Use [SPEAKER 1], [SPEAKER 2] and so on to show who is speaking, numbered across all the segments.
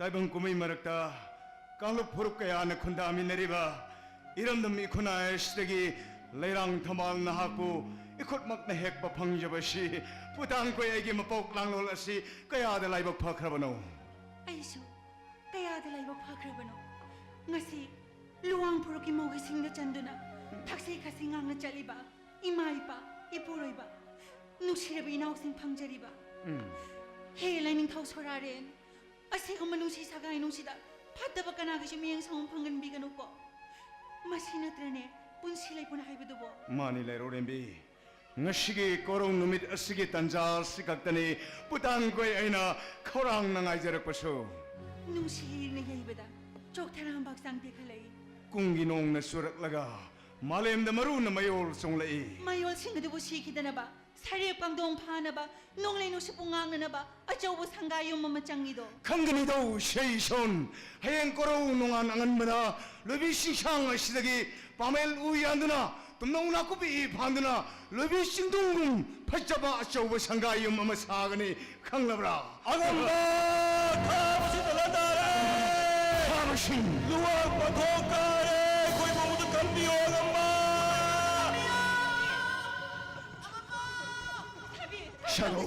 [SPEAKER 1] Taibang kumay marakta kaluk puruk kaya na kunda amin nariba iram dam ikuna eshtagi lairang thamal na haku ikut mak na hek pa phangjabasi putang ko egi mapok lang lol asi kaya da laibak phakrabano
[SPEAKER 2] aisu kaya da laibak phakrabano ngasi luang puruk ki mogi singna chanduna thaksi khasi ngang na chaliba ima ipa ipuroiba nushirabi naw sing phangjariba he laining thau soraren Asiko manusi sagay nung sida pada ba kanagi si miyang sang panggan bigan upo masina trene pun silay pun hay bedubo
[SPEAKER 1] Manilay Rorenbi ngashigi korong numit asigi tanjal sikagtani putan koy ay na korang nang ay jarak paso
[SPEAKER 2] nung sihir na yay beda chok tarang bagsang dekalay
[SPEAKER 1] kung ginong na surak laga malem na maru na mayol song lai
[SPEAKER 2] mayol singadubo sikida na ba 사리에 빵동 파나바 농레노 시뽕앙나바 아저보 상가요 마마짱이도
[SPEAKER 1] 강근이도 셰이션 하얀 거로 농안 안간마다 러비 싱샹 시작이 밤엘 우이안드나 tumnong kubi panduna lebi singdungum pachaba achobo sangayo mama sagani kanglabra
[SPEAKER 3] agamba kabusi dalandare
[SPEAKER 1] kabusin
[SPEAKER 3] luwag patokare koi mamudu kambiyo agamba
[SPEAKER 1] 샤로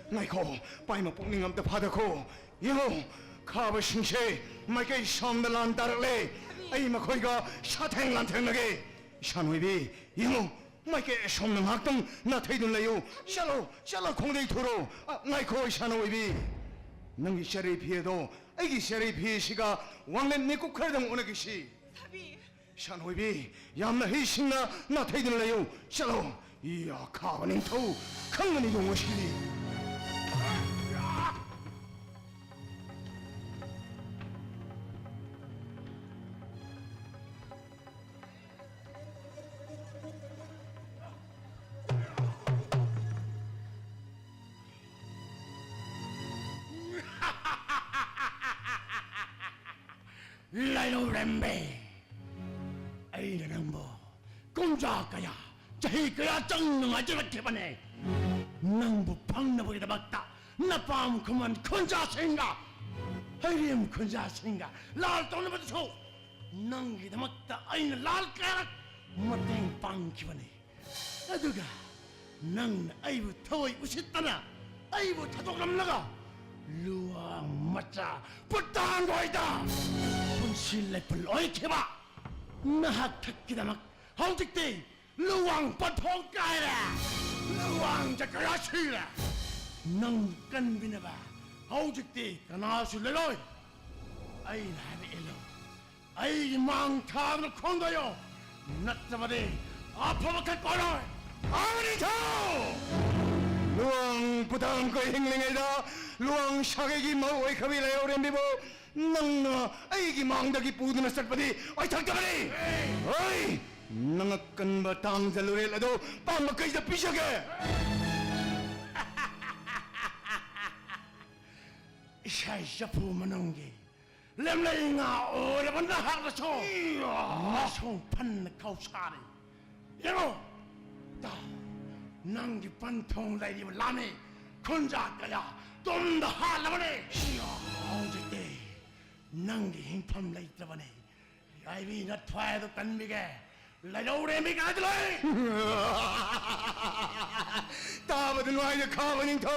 [SPEAKER 1] 나이코 빠이마 뽕닝암때 파다코 이호 카부신셰 마이케 샴달란 다르레 아이마 거이가 샤탱란탱나게 샤노이비 이모 마이케 샴능 학동 나테이둘레요 샬로 공대이 토로 나이코 샤노이비 능기 샤리 피해도 애기 샤리 피해시가 왕랜 니코 카르당 오나기시 샤노이비 얌나 헤이신나 나테이둘레요 샬로 이야 카바닝 토 강근이 용어시리
[SPEAKER 3] 라이노 렘베
[SPEAKER 4] 콘자 그야 자희 그야 짱능하지를 개반해 낭부 방나보기다 막다 나밤 그만 콘자 생가 하이림 콘자 생가 랄 돈을 줘 낭기다 막다 아이는 랄까락 못된 빵 기반해 나도가 낭 아이부 더위 우셨다나 아이부 타독람 나가 루앙 맞자 뿔땅 거이다 분실레플 어이케바 나학 탁기다 막 하우직대 루앙 뻗통 까이라 루앙 자까야 쉬라 낭 깐비나바 하우직대 까나술레로이 아이 나리 일로 아이 망타는 콩가요 나타바데 아파박할 거라 아니죠
[SPEAKER 1] luang putang ko hinglingeda luang shagegi mawai khabile ore bibo nang ai gi mangda gi puduna sakpadi oi thaktabani oi nang kan batang jalure lado pam kai da pishage
[SPEAKER 4] 샤샤푸 만원게 렘레잉아 오래반다 하라초 나송 판 카우사리 이거 다 낭기 반통 라이브 라메 콘자까야 좀더 하라버네 어제때 낭기 힘팜 라이트라버네 아이비 나 투아에도 깐미게 라이오레 미가 아들라이
[SPEAKER 1] 따바든 와이드 카바닝 터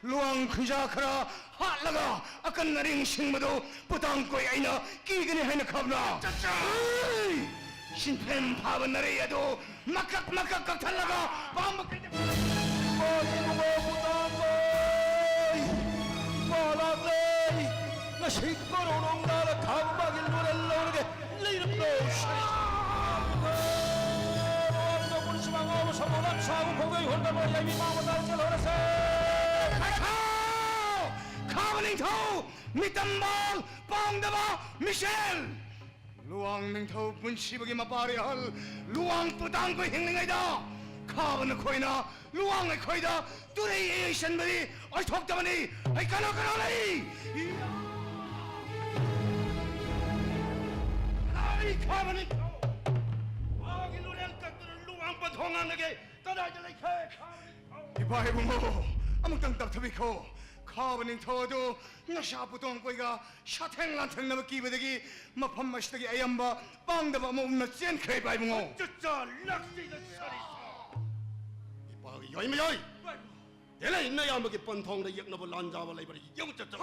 [SPEAKER 1] luang khunja khara hatlaga akan naring singmado putang koi aina kigani haina khabna shinpem phaban nare ado makak kak thalaga bam kai
[SPEAKER 3] Mo putang koy Malagay Na sikkarunong nala kambagil nurelloge Liramdo Ano pun simangaw sa mulat sa ukogay Honda mo yay mimamatal sa lorase
[SPEAKER 1] 카바닝 터 미담발 빵다바 미셸 luang ning thau pun sibagi mapari hal luang putang ko hinglingaida 카바는 코이나 luang ai khoida turei asian bari oi thoktamani ai kana lai
[SPEAKER 4] 아이 카바니 아기 노래한 것들을 루앙 버통하게 떠나질래
[SPEAKER 1] ibai bungo amang tang tak thabiko 카바닝 터도 나샤부동 거이가 샤탱란탱 나무 끼베데기 마팜 마시데기 아얌바 빵다바 몸나 젠 크이 바이 bungo
[SPEAKER 4] 쩌쩌 락시가 살이소
[SPEAKER 3] Ipa yoy yoy Dele na ya magi pantong da yak na bolan jawa lai bari yung chacha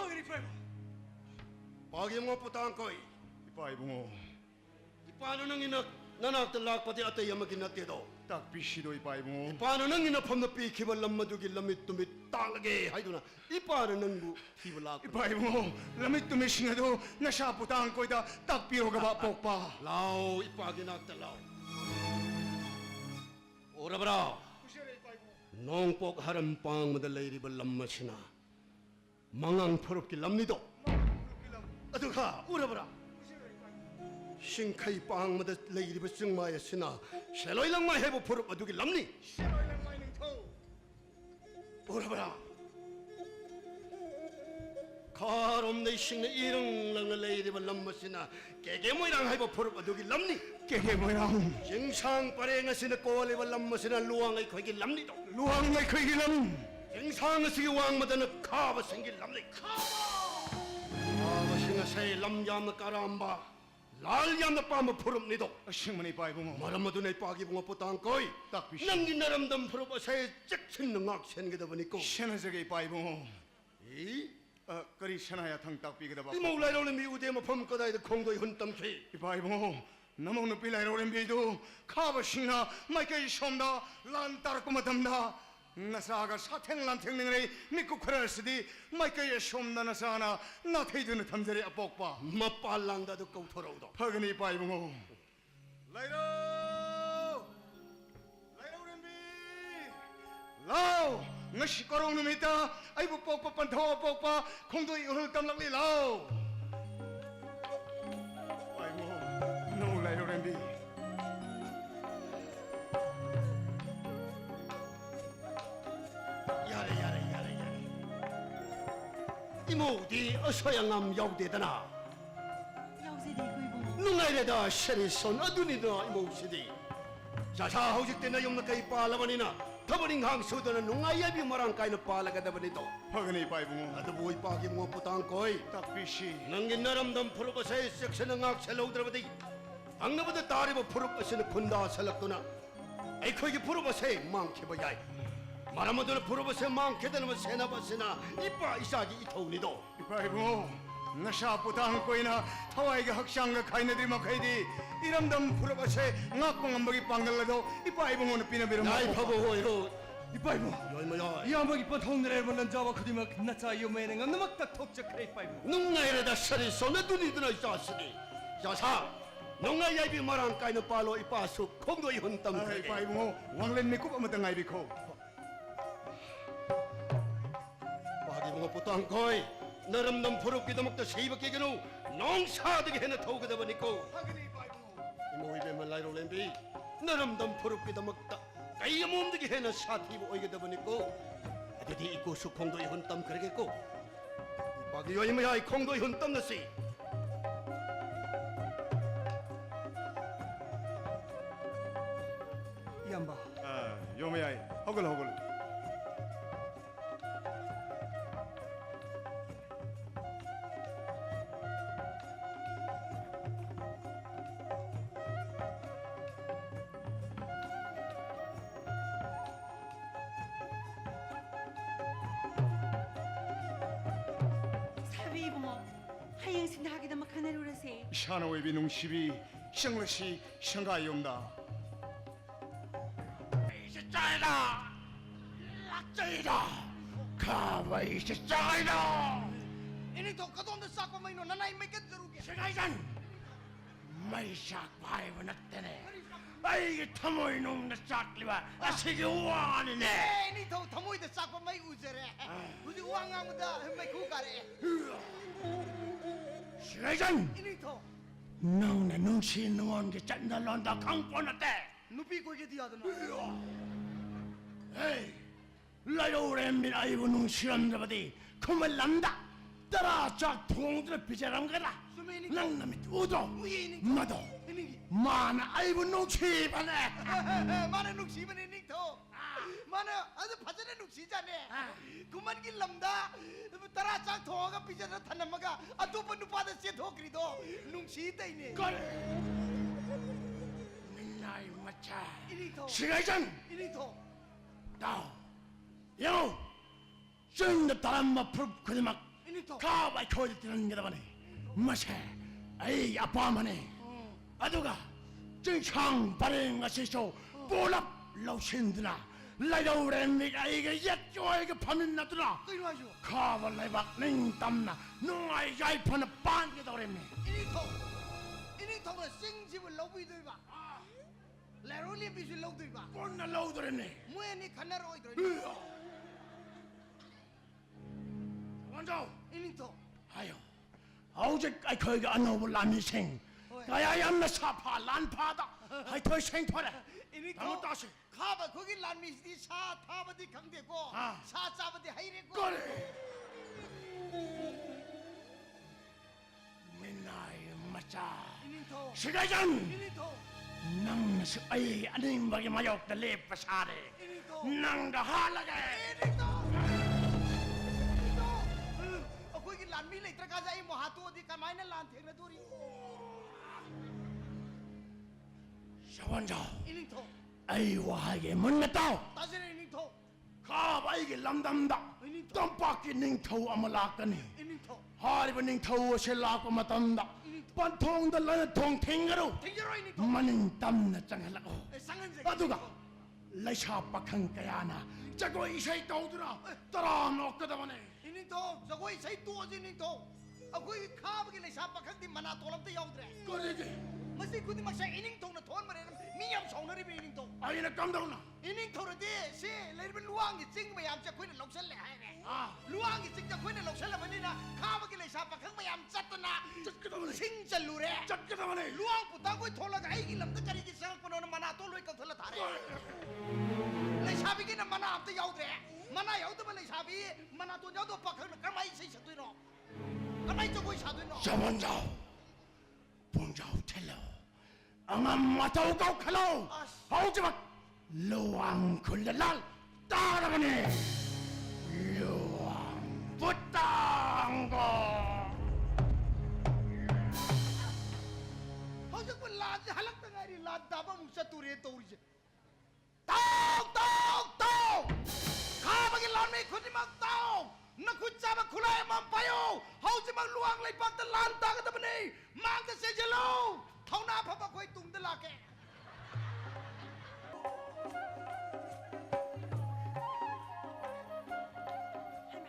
[SPEAKER 3] Pagi mo putang koy
[SPEAKER 1] ibai bungo
[SPEAKER 3] Paano nang ina nanak talak pati atay ya magi natido
[SPEAKER 1] tak bisido ibai bungo
[SPEAKER 3] Paano nang ina pam na pikibal lamadugi lamit tumit talage hayduna Ipaano nang bu hibalak
[SPEAKER 1] ibai bungo lamit tumishingado nashabutang koida tak piro gaba pokpa
[SPEAKER 3] Lao ipagi nagtalaw Ora bara Nong pok harampang madalay ribal lamasina Mangang purop ki lamnido Aduka ora bara Singkay pang madalay ribal singmaya sina Sheloy lang mahebo purop aduki lamni Ora bara Karom na ising na irang lang nalay ribal lamasina Kege mo irang hebo purop aduki lamni
[SPEAKER 1] kege moyang
[SPEAKER 3] Jingsang parenga sina kole walam masina luang ay koy lamni do.
[SPEAKER 1] luang ngai khoi gilam
[SPEAKER 3] Jingsang sige wang madana kaba singil lamni. Kaba singa say lam yam na karamba. Lal yam na pama purum nido.
[SPEAKER 1] ashingmani ibai bungo
[SPEAKER 3] Maramado na ipagi bunga putang koy.
[SPEAKER 1] tak bisi
[SPEAKER 3] Nang ginaramdam purum say jaksin na ngak sen gida bani ko.
[SPEAKER 1] shenazage ibai bungo
[SPEAKER 3] Eh?
[SPEAKER 1] kari shanaya thang tak pi gada ba
[SPEAKER 3] Imo ulay ro mi ude ma pam kaday da kongdoy huntam ki.
[SPEAKER 1] ibai bungo namong no pilai ro rembido khaba shingna maike shomda lan tar ko matamda nasaga satheng lan theng ningre mikku khral sidi maike shomda nasana na theidun thamjari apokpa
[SPEAKER 3] Mapalang da do kauthorau do.
[SPEAKER 1] phagni pai bungo lairo rembi lao ngasi korong numita ai bu pokpa pantho pokpa khongdoi urul tam lakli lao pai bungo no lairo rembi
[SPEAKER 3] Yare. Imo di asayangam yaudedana.
[SPEAKER 2] Yaw si di kuy bungo.
[SPEAKER 3] Nungay da sherison adunido imo sidi. 자사 hꯧ직 때나 용나 kay palabonina tabaning hang sudan nungayabi marang kay na palagadabanito
[SPEAKER 1] 허근이 바이붕어
[SPEAKER 3] ado buhay pagi mo putang koy
[SPEAKER 1] 딱비시
[SPEAKER 3] nang ginaramdam puro ba sa seksyon ng aksalaw drabadi ang nabada tari mo puro ba sa napunda sa lakto na ay koy puro ba sa mangki ba yay 마라모도 부르버세 망케다는 세나바세나 이빠 이사기 이토니도
[SPEAKER 1] 바이붕어 나샤 부당 거이나 타와이가 학상가 카이네들이 막하이디 이람담 풀어바세 ngakong ambagi panggalado ipaibong pinabiram
[SPEAKER 3] 나이 파보고요
[SPEAKER 5] 이빠이모
[SPEAKER 3] 요이마야
[SPEAKER 5] 이 한번 이쁜 통나라에 만난 자와 그디막 나차 요매는 안나막딱 톡적해 이빠이모
[SPEAKER 3] 농나이라다 샤리 손에 눈이드나 있었으니 야사 농나이야비 말한 까이는 발로 이빠수 공도이 혼땀
[SPEAKER 1] 아이 바이붕어 왕렌 미쿠 아무튼 아이비코
[SPEAKER 3] 바기봉어 보통 거이 너름놈 부럽기도 먹다 세이밖에 genow 농사되게 해나 터우게다 보니까 이모이베만 라이로 렘비 너름놈 부럽기도 먹다 가이가 몸되게 해나 사티브 오이게다 보니까 아들이 이고 수콩도이 혼땀 그러겠고 이 바기 요이마야 이 콩도이 혼땀 나시
[SPEAKER 5] 이 한바
[SPEAKER 1] 아 요메야이 허글
[SPEAKER 2] 사비 이봉어 하영 신다하기다 막 하나로라세
[SPEAKER 1] 샤노웨비 농시비 샹러시 샹가이옴다
[SPEAKER 4] 이제 짜이다 락짜이다 가봐 이제 짜이다
[SPEAKER 6] ini to kadon da sakwa mai no nanai mai ket zaru ke
[SPEAKER 4] 세가이전 마이샥 바이브 났대네 아이게 타모이 놈나 짝리바 아시게 우왕하네
[SPEAKER 6] ini to thamoi da sakwa mai uzere uji wang ang da mai khu kare
[SPEAKER 4] 세가이전
[SPEAKER 6] ini to
[SPEAKER 4] 너네 눈치 능원 게 짠달런다 강뻔했대
[SPEAKER 6] nupi ko ke diya da no
[SPEAKER 4] 에이 라요렘빈 아이브 눈치란다바디 그말 난다 따라 짝 통들의 비자람 가라
[SPEAKER 6] sumi ini
[SPEAKER 4] 낭남이 우도
[SPEAKER 6] ini
[SPEAKER 4] 마도
[SPEAKER 6] ini
[SPEAKER 4] 마나 아이브 눈치 바네
[SPEAKER 6] mana nuksi man ini to mana ada phajane nuksi jane kuman ki lamda tara chak thoga pijana thanamaga atopa nupa da se thokri do nuksi tai ne
[SPEAKER 4] 걸 민나이 마차
[SPEAKER 6] ini to
[SPEAKER 4] 시가이전
[SPEAKER 6] ini to
[SPEAKER 4] 다 요 쩐다 다람마 푸르 그리막
[SPEAKER 6] ini to
[SPEAKER 4] 가바이 코일 뜨는 게다 바네 마차 아이 아빠마네 아두가 정창 바랭가 시쇼 볼랍 라우신드나 라이더우렌미가 이게 옛조에게 파는 나더라
[SPEAKER 6] kai wa jo
[SPEAKER 4] 가발레박 냉땀나 농아이 가이파나 빵게다 그랬네
[SPEAKER 6] ini to na sing ji lo bi doi ba la ro li bi lo doi ba
[SPEAKER 4] 꼰나 라우더랬네
[SPEAKER 6] mwe ni khanar oi doi
[SPEAKER 4] 먼저
[SPEAKER 6] ini to
[SPEAKER 4] 아유 아우제 거기가 안 오고 라미생 가야 얌나 사파 란파다 하이 더 생파래
[SPEAKER 6] ini
[SPEAKER 4] 잘못
[SPEAKER 6] to
[SPEAKER 4] 다시
[SPEAKER 6] kha ba ko gi lan mi di sa tha ba di khang de ko sa cha ba di hai re ko
[SPEAKER 4] 거래 맨날 맞자
[SPEAKER 6] ini to
[SPEAKER 4] 시가전
[SPEAKER 6] ini to
[SPEAKER 4] 낭스 아이 아님박이 마욕다 레빠사래
[SPEAKER 6] ini to
[SPEAKER 4] 낭다 할라게
[SPEAKER 6] ini to ko gi lan mi le tra ka jai mo ha to di ka mai na lan the na duri
[SPEAKER 4] 샤원자
[SPEAKER 6] ini to
[SPEAKER 4] 아이 와하게 못냈다
[SPEAKER 6] ta se ini to
[SPEAKER 4] 가바이게 람담다 땀바퀴 닝터우 아마락다니
[SPEAKER 6] ini to
[SPEAKER 4] 하리바 닝터우 셀라고 마탄다 반통다 라나 통탱가로
[SPEAKER 6] thing ro ini to
[SPEAKER 4] 마는 땀나 짱할라고
[SPEAKER 6] sangan je
[SPEAKER 4] 아두가 라샤 박한 까야나 자고 이샤이 떠오더라 따라 놓거다 보네
[SPEAKER 6] ini to jagoi sai to je ini to akoi kha ba gi le sa pa khang di mana to lam te yaw dre
[SPEAKER 4] 거리게
[SPEAKER 6] masi khudi mak sa ining to na thon mare mi yam song na ri bi ining to
[SPEAKER 4] 아이나 깜다구나
[SPEAKER 6] ining to de se le ben luang gi ching mayam cha khoi na lok sal le hai ne luang gi ching cha khoi na lok sal la bani na kha ba gi le sa pa khang mayam chat na
[SPEAKER 4] 짝거다 보네
[SPEAKER 6] sing chal lu re
[SPEAKER 4] 짝거다 보네
[SPEAKER 6] luang pu ta koi thola ga ai gi lam ta kari gi sang ko na mana to loi ka thola thare le sa bi gi na mana am te yaw dre mana yaw to ba le sa bi mana to yaw to pa khang na ka mai sai sa tu no ka mai to koi sa tu no
[SPEAKER 4] 샤원자 본자우 텔러 angam matau kau kalau hau cepat luang kulelal taragane luang putang ko
[SPEAKER 6] Hojak pun lad halak tengah ni lad daba musa ture tauri je. Tau. Kau bagi lan me khuni mak tau. Nak kuca mak khulai mampayo. Hau je mak luang lai pak te lan ta ka tabne. Mang te se jelo. Thau na pha koi tung de la ke.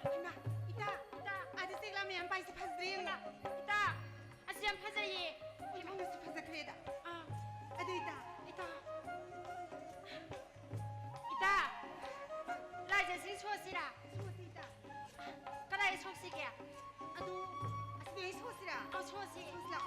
[SPEAKER 2] Hema, ita, ada segala me ampai si phazring na. Ita, asyam phazaye. Hema ngi si phazakhreda. Ada ita. Lai je sing chosira. Chosita. Kadai chosike? Adu, asbe chosira. Chosi. Chosla.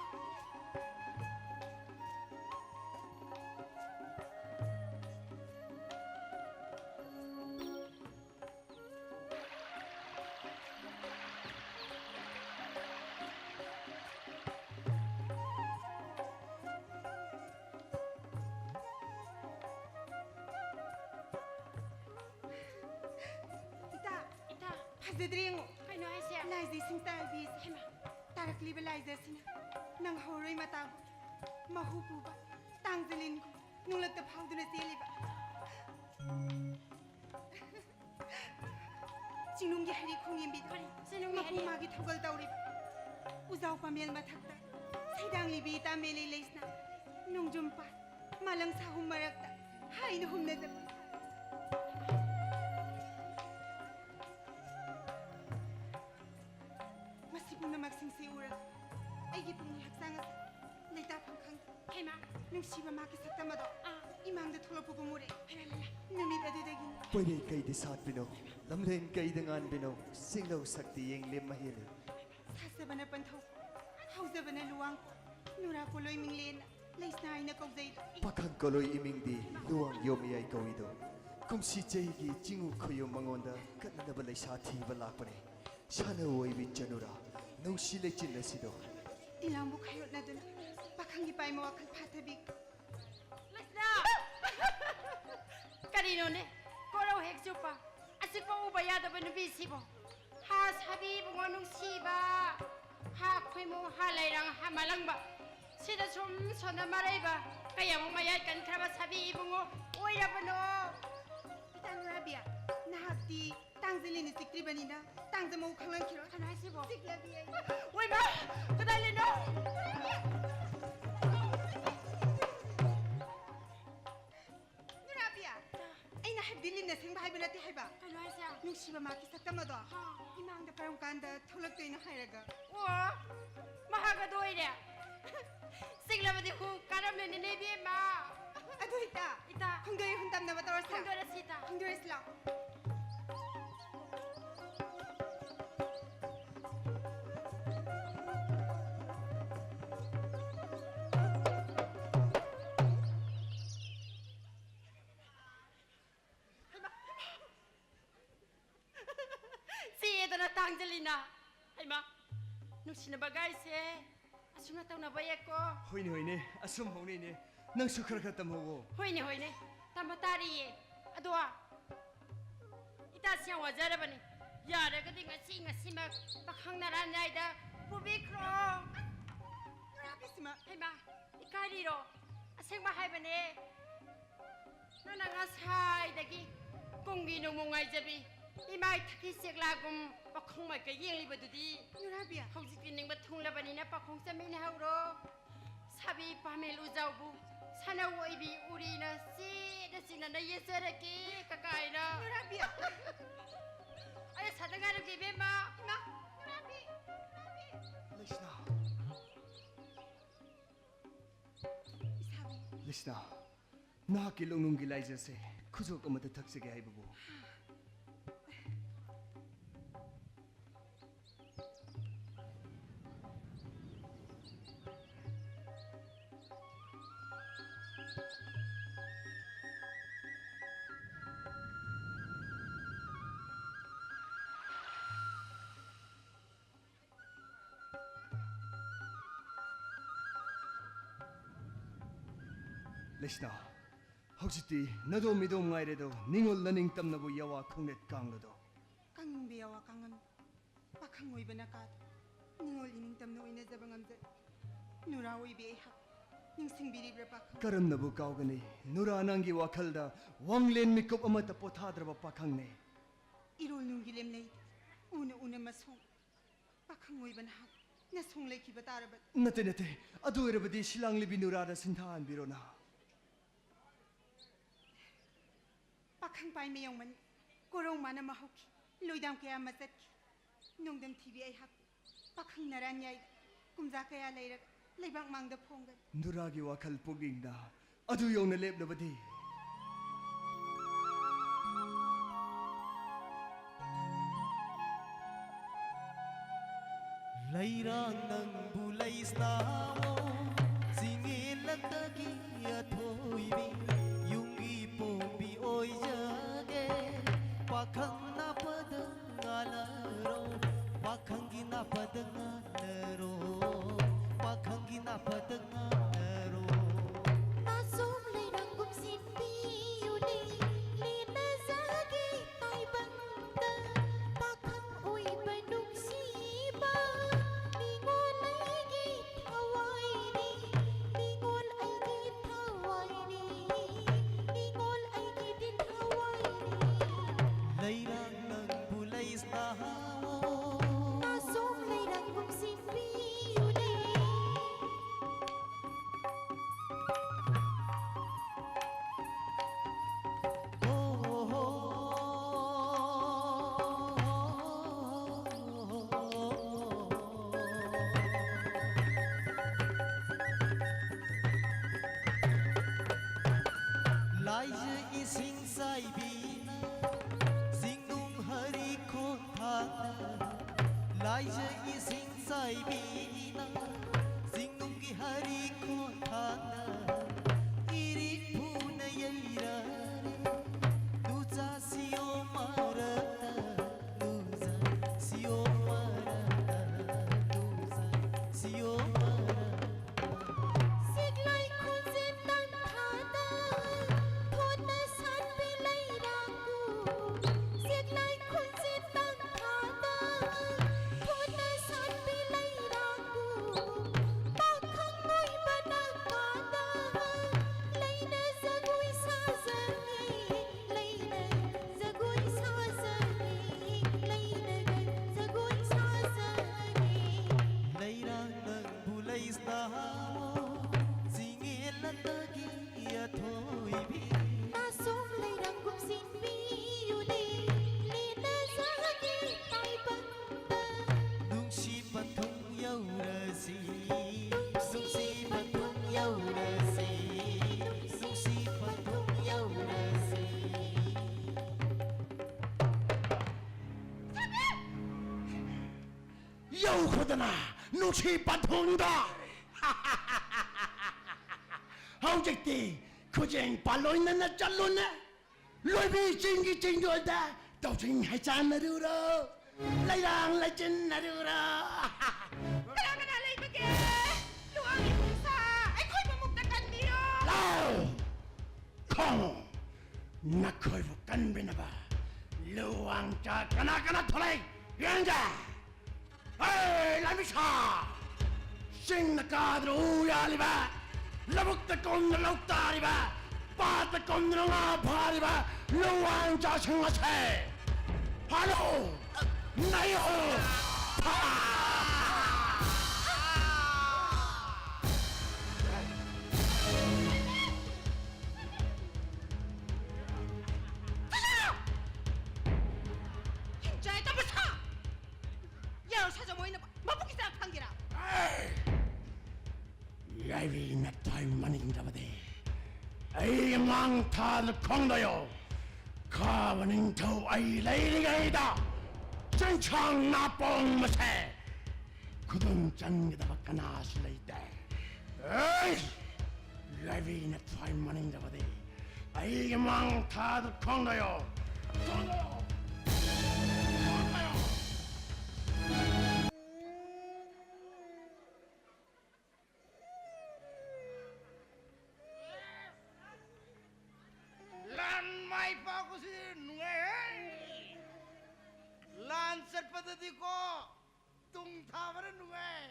[SPEAKER 2] Phazadring kai no asia laizai singta bis hema tarakli ba laizai sina nang horoi mata mahu puba tangzalin ko nulak ta phawduna seliba jinung gi hari khungim bi thari sinung mahu magi thogal tawri uzau pamel mathakta saidang li bi ta mele leisna nungjumpa malang sahum marakta hain humna da Magsing ura ay pung haksang naita pangkang hema nung siba maki sakta mado imang da tholo pugo mure halala numi da degin
[SPEAKER 7] Pwede kay di saat bino, lamren kay dengan bino, singlaw sakti yung limahil.
[SPEAKER 2] sasa bana panthaw hauza bana luang nura koloy minglen lais na ay na kogzay
[SPEAKER 7] Pakang koloy iming di, luang yomi ay kawido. Kung si Jaygi jingu koyo mangonda, kana na balay sa ati balak pa ni. Sana uway bitjanura, nung sila chinasido.
[SPEAKER 2] ilang bu khayot na dun pakhang ipay mo akal phatabik
[SPEAKER 8] Lasna! Kanino ne? Koro heksupa. Asik pa ubaya da banubi sibo. Ha sabi bungo nung siba. Ha khoy mo halayrang hamalangba. Sida som sona marayba. Kaya mo mayat kan kraba sabi bungo. Oira bano.
[SPEAKER 2] itang rabia nahati tangzilin sikri banina tangzamo khanglan khiro
[SPEAKER 8] Kana sibo.
[SPEAKER 2] siklabi ay
[SPEAKER 8] Uy ma! Kadali no!
[SPEAKER 2] Nurabia ay nahabdilin na sing bahay banati hayba
[SPEAKER 8] Kano siya?
[SPEAKER 2] nung siba maki sakta mado imang da parang kanda tholak toy na hayraga
[SPEAKER 8] Wa! Mahaga doy ne. Sigla ba di ko karam ne ne bi ma.
[SPEAKER 2] adu ita
[SPEAKER 8] Ita.
[SPEAKER 2] khungdoy huntam na batawar sa
[SPEAKER 8] Kung dora sita.
[SPEAKER 2] khungdoy isla
[SPEAKER 8] Si ito na Angelina. Ay ma, nung sinabagay siya, asum na tayo na bayag ko.
[SPEAKER 5] Hoyne, asum honi ne. Nang sukar ka tamho.
[SPEAKER 8] Hoy ne, tamatari ye. Adwa, ita siyang wajara ba ni? Yara ka din ngasi mag pakhang naranay da pubikro.
[SPEAKER 2] Nurabi sima
[SPEAKER 8] Ay ma, ikariro, asang mahay ba ni? Nanangasay dagi, kung ginumungay jabi. Imay takisik lagum pakhong may kayeng libadudi.
[SPEAKER 2] Nurabia
[SPEAKER 8] Hauzik ning bathung labani na pakhong sa min hauro. Sabi pamel uzaw bu. Sana waibi uri na si na yesaraki kakaina.
[SPEAKER 2] Nurabia
[SPEAKER 8] Ay sa nga gibe ma.
[SPEAKER 2] ma Nurabi
[SPEAKER 7] Lisna,
[SPEAKER 2] isabi
[SPEAKER 5] Lisna. Nakakilong nung gilay jase. Kusok ka matatak sige ay bubu. 레시나 혹시티 너도 미도 nga이래도 닝올 러닝 땀나부 야와 콩넷 강로도
[SPEAKER 2] 강릉 비야와 강은 박항 오이በ나 까 닝올 이닝 땀노 이네 자방암제 누라 오이비 학 닝싱 비리브라 박항
[SPEAKER 5] karamnabu kaugani nura nangi wakalda wanglen mikop amata pothadraba pakhangne
[SPEAKER 2] 이롤 룽기렘 레이 우네 마송 박항 오이በ나 학내 송레 기바 따라바
[SPEAKER 5] nate adu erabadi silang libi nurada sinthan birona
[SPEAKER 2] 박항 바이 메용만 고롱 마나 마호키 로이담 케야 마셋 농담 TV 아이 학 박항 나란 야이 꿈자 케야 레이라 레이박 망다 퐁가
[SPEAKER 5] nuragi wakal pugingda adu yongna leblabadi
[SPEAKER 9] Lairang nang bulay snawo Singilagdagi at hoibi Yung ipombi oy jage Pakhang napadang alaro Pakhang ginapadang alaro Pakhang ginapadang alaro
[SPEAKER 8] Nasum lairang gumsin piyuni Lina zagi tay banda Pakhang uy banung siba Ningol ay gitaway ni Ningol ay gitaway ni Ningol ay gitaway ni
[SPEAKER 9] Lairang nang bulay snawo
[SPEAKER 8] Nasum lairang gumsin piyuni
[SPEAKER 9] Laija ising saibina Singnung hari khotana Laija ising saibina Singnung ki hari khotana Iri phuna yaira Duza siyo marata Duza siyo marata Duza siyo marata
[SPEAKER 8] Siglay kunzin tan thana Thona san bilay raku Siglay kunzin tan thana Thona san bilay raku Pakhang moy banakana Layna zagoy sazani Layna zagoy sazani Layna zagoy sazani
[SPEAKER 9] Lairang nang bulay snawo Singil at lagi at hoibi
[SPEAKER 8] Nasong lairang gumsin piyuni Lina zagi tay banda
[SPEAKER 9] Nung si patong yaurasi Nung si patong yaurasi Nung si patong yaurasi
[SPEAKER 4] 여우거드나 눈치 빠통다 하우직디 그쟁 발로 있는 나 잘로네 로비 찡기 찡도다 도징 해찬 나르라 라이랑 라진 나르라
[SPEAKER 2] Kailangan alay bagi Luang ipusa Ay ko'y mamugdakan niyo
[SPEAKER 4] 라우 콩 나코이 북간 비나바 루왕자 까나까나 토라이 양자 에이 라미샤 싱나카드로 우야리바 라북다 꼰나 럭다리바 빠다 꼰나 나파리바 루왕자 생마세 하로 나요
[SPEAKER 2] Hinjay tapos ha Yaw sa mo ina Mapukisa ang pangira
[SPEAKER 4] 야이비 넥타이 마닝다바데 에이 망타드 콩도요 가버닝 더 아이 레이리가이다 cenchang napong mase kudum changida bakana sulaite ei levi na try maning da bade ai mang ta da kongdayo
[SPEAKER 6] ꯑꯗꯨꯗꯤꯀꯣ ꯇꯨꯡ ꯊꯥꯕꯅ ꯅꯨꯡꯉꯥꯏ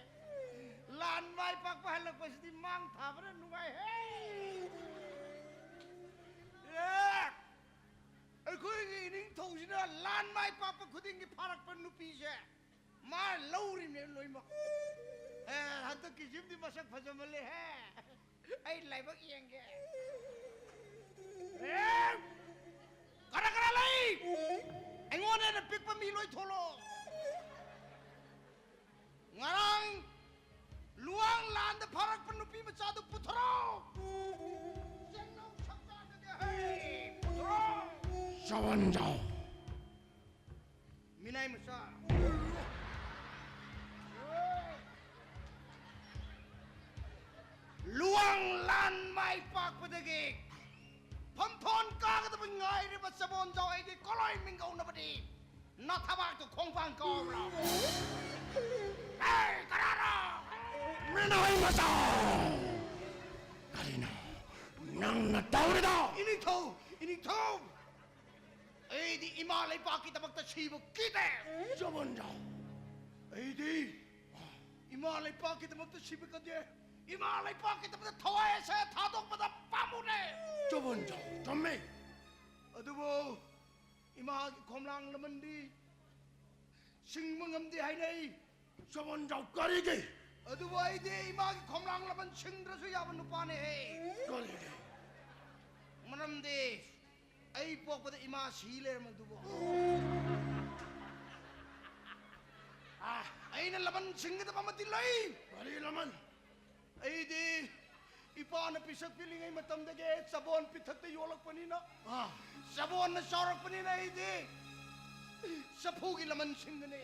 [SPEAKER 6] ꯂꯥꯟ ꯃꯥꯏ ꯄꯥꯛꯄ ꯍꯜꯂꯛꯄꯁꯤꯗꯤ ꯃꯥꯡ ꯊꯥꯕꯅ ꯅꯨꯡꯉꯥꯏꯍꯦ ꯑꯩꯈꯣꯏꯒꯤ ꯏꯅꯤꯡꯊꯧꯁꯤꯅ ꯂꯥꯟ ꯃꯥꯏ ꯄꯥꯛꯄ ꯈꯨꯗꯤꯡꯒꯤ ꯐꯥꯔꯛꯄ ꯅꯨꯄꯤꯁꯦ ꯃꯥ ꯂꯧꯔꯤꯅꯦ ꯂꯣꯏꯃꯛ ꯍꯟꯗꯛꯀꯤꯁꯤꯕꯨꯗꯤ ꯃꯁꯛ ꯐꯖꯃꯜꯂꯦꯍꯦ ꯑꯩ ꯂꯥꯏꯕꯛ ꯌꯦꯡꯒꯦ ꯈꯔ ꯈꯔ ꯂꯩ ꯑꯩꯉꯣꯟꯗ ꯍꯦꯟꯅ ꯄꯤꯛꯄ ꯃꯤ ꯂꯣꯏ ꯊꯣꯛꯂꯛꯑꯣ ꯉꯔꯥꯡ ꯂꯨꯋꯥꯡ ꯂꯥꯟꯗ ꯐꯥꯔꯛꯄ ꯅꯨꯄꯤ ꯃꯆꯥꯗꯨ ꯄꯨꯊꯣꯔꯛꯑꯣ ꯆꯦꯡꯅꯧ ꯁꯛꯆꯥꯗꯒꯤ ꯍꯩ ꯄꯨꯊꯣꯔꯛꯑꯣ
[SPEAKER 4] ꯆꯋꯟꯖꯥꯎ
[SPEAKER 6] ꯃꯤꯅꯥꯏ ꯃꯆꯥ luang lan mai pak padagi pamphon kagadaba ngairiba sabon jaw aidi koloi mingau na badi na thabak to khongpang ko bra hey karara
[SPEAKER 4] Minay masa! Karina, nang natawrida!
[SPEAKER 6] ini tho aidi imalai pakita bakta chibu kite
[SPEAKER 4] Chawonjao!
[SPEAKER 6] aidi imalai pakita bakta chibu kade imalai pakita bakta thawai se thadok bada pamune
[SPEAKER 4] Chawonjao, chamme!
[SPEAKER 6] adubo ima khomlang lamandi singmangamdi hainai
[SPEAKER 4] Chawonjao karige!
[SPEAKER 6] adubo aidi ima khomlang laman singdrasu yaban nupane he
[SPEAKER 4] Karige!
[SPEAKER 6] manamde ai pokpada ima sile madubo aina laman singda pamati lai
[SPEAKER 4] Kari laman!
[SPEAKER 6] aidi ipana pisak piling ay matamdage sabon pithakta yolak panina sabon na sorak panina aidi sapugi laman singane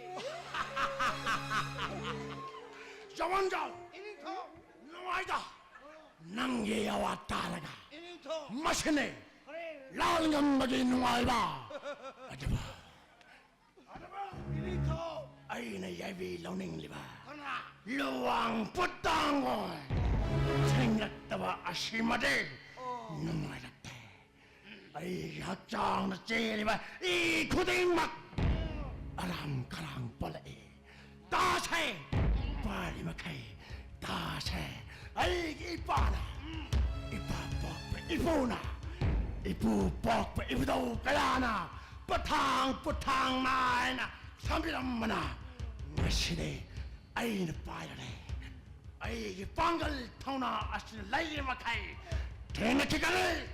[SPEAKER 4] Chawonjao!
[SPEAKER 6] ini tho
[SPEAKER 4] Nawaida! Nang yawa talaga!
[SPEAKER 6] ini tho
[SPEAKER 4] Masine!
[SPEAKER 6] kare
[SPEAKER 4] Lalngam magi nuwaiba! Adaba!
[SPEAKER 6] ini tho
[SPEAKER 4] Ay na yabi launing liba!
[SPEAKER 6] kana
[SPEAKER 4] Luwang putangoy! Singatawa asimade! Numailate! Ay hakjang na chiliba! Ikuding mak! Alam karang palai! Tasay! Pari makay! Tasay! Ay ipana! Ipapok pa ipuna! Ipupok pa ipudaw kayana! Putang na! Sambilang mana! Masine! Ay napayale! Ay panggal tauna asin layi makay! Tinakikali!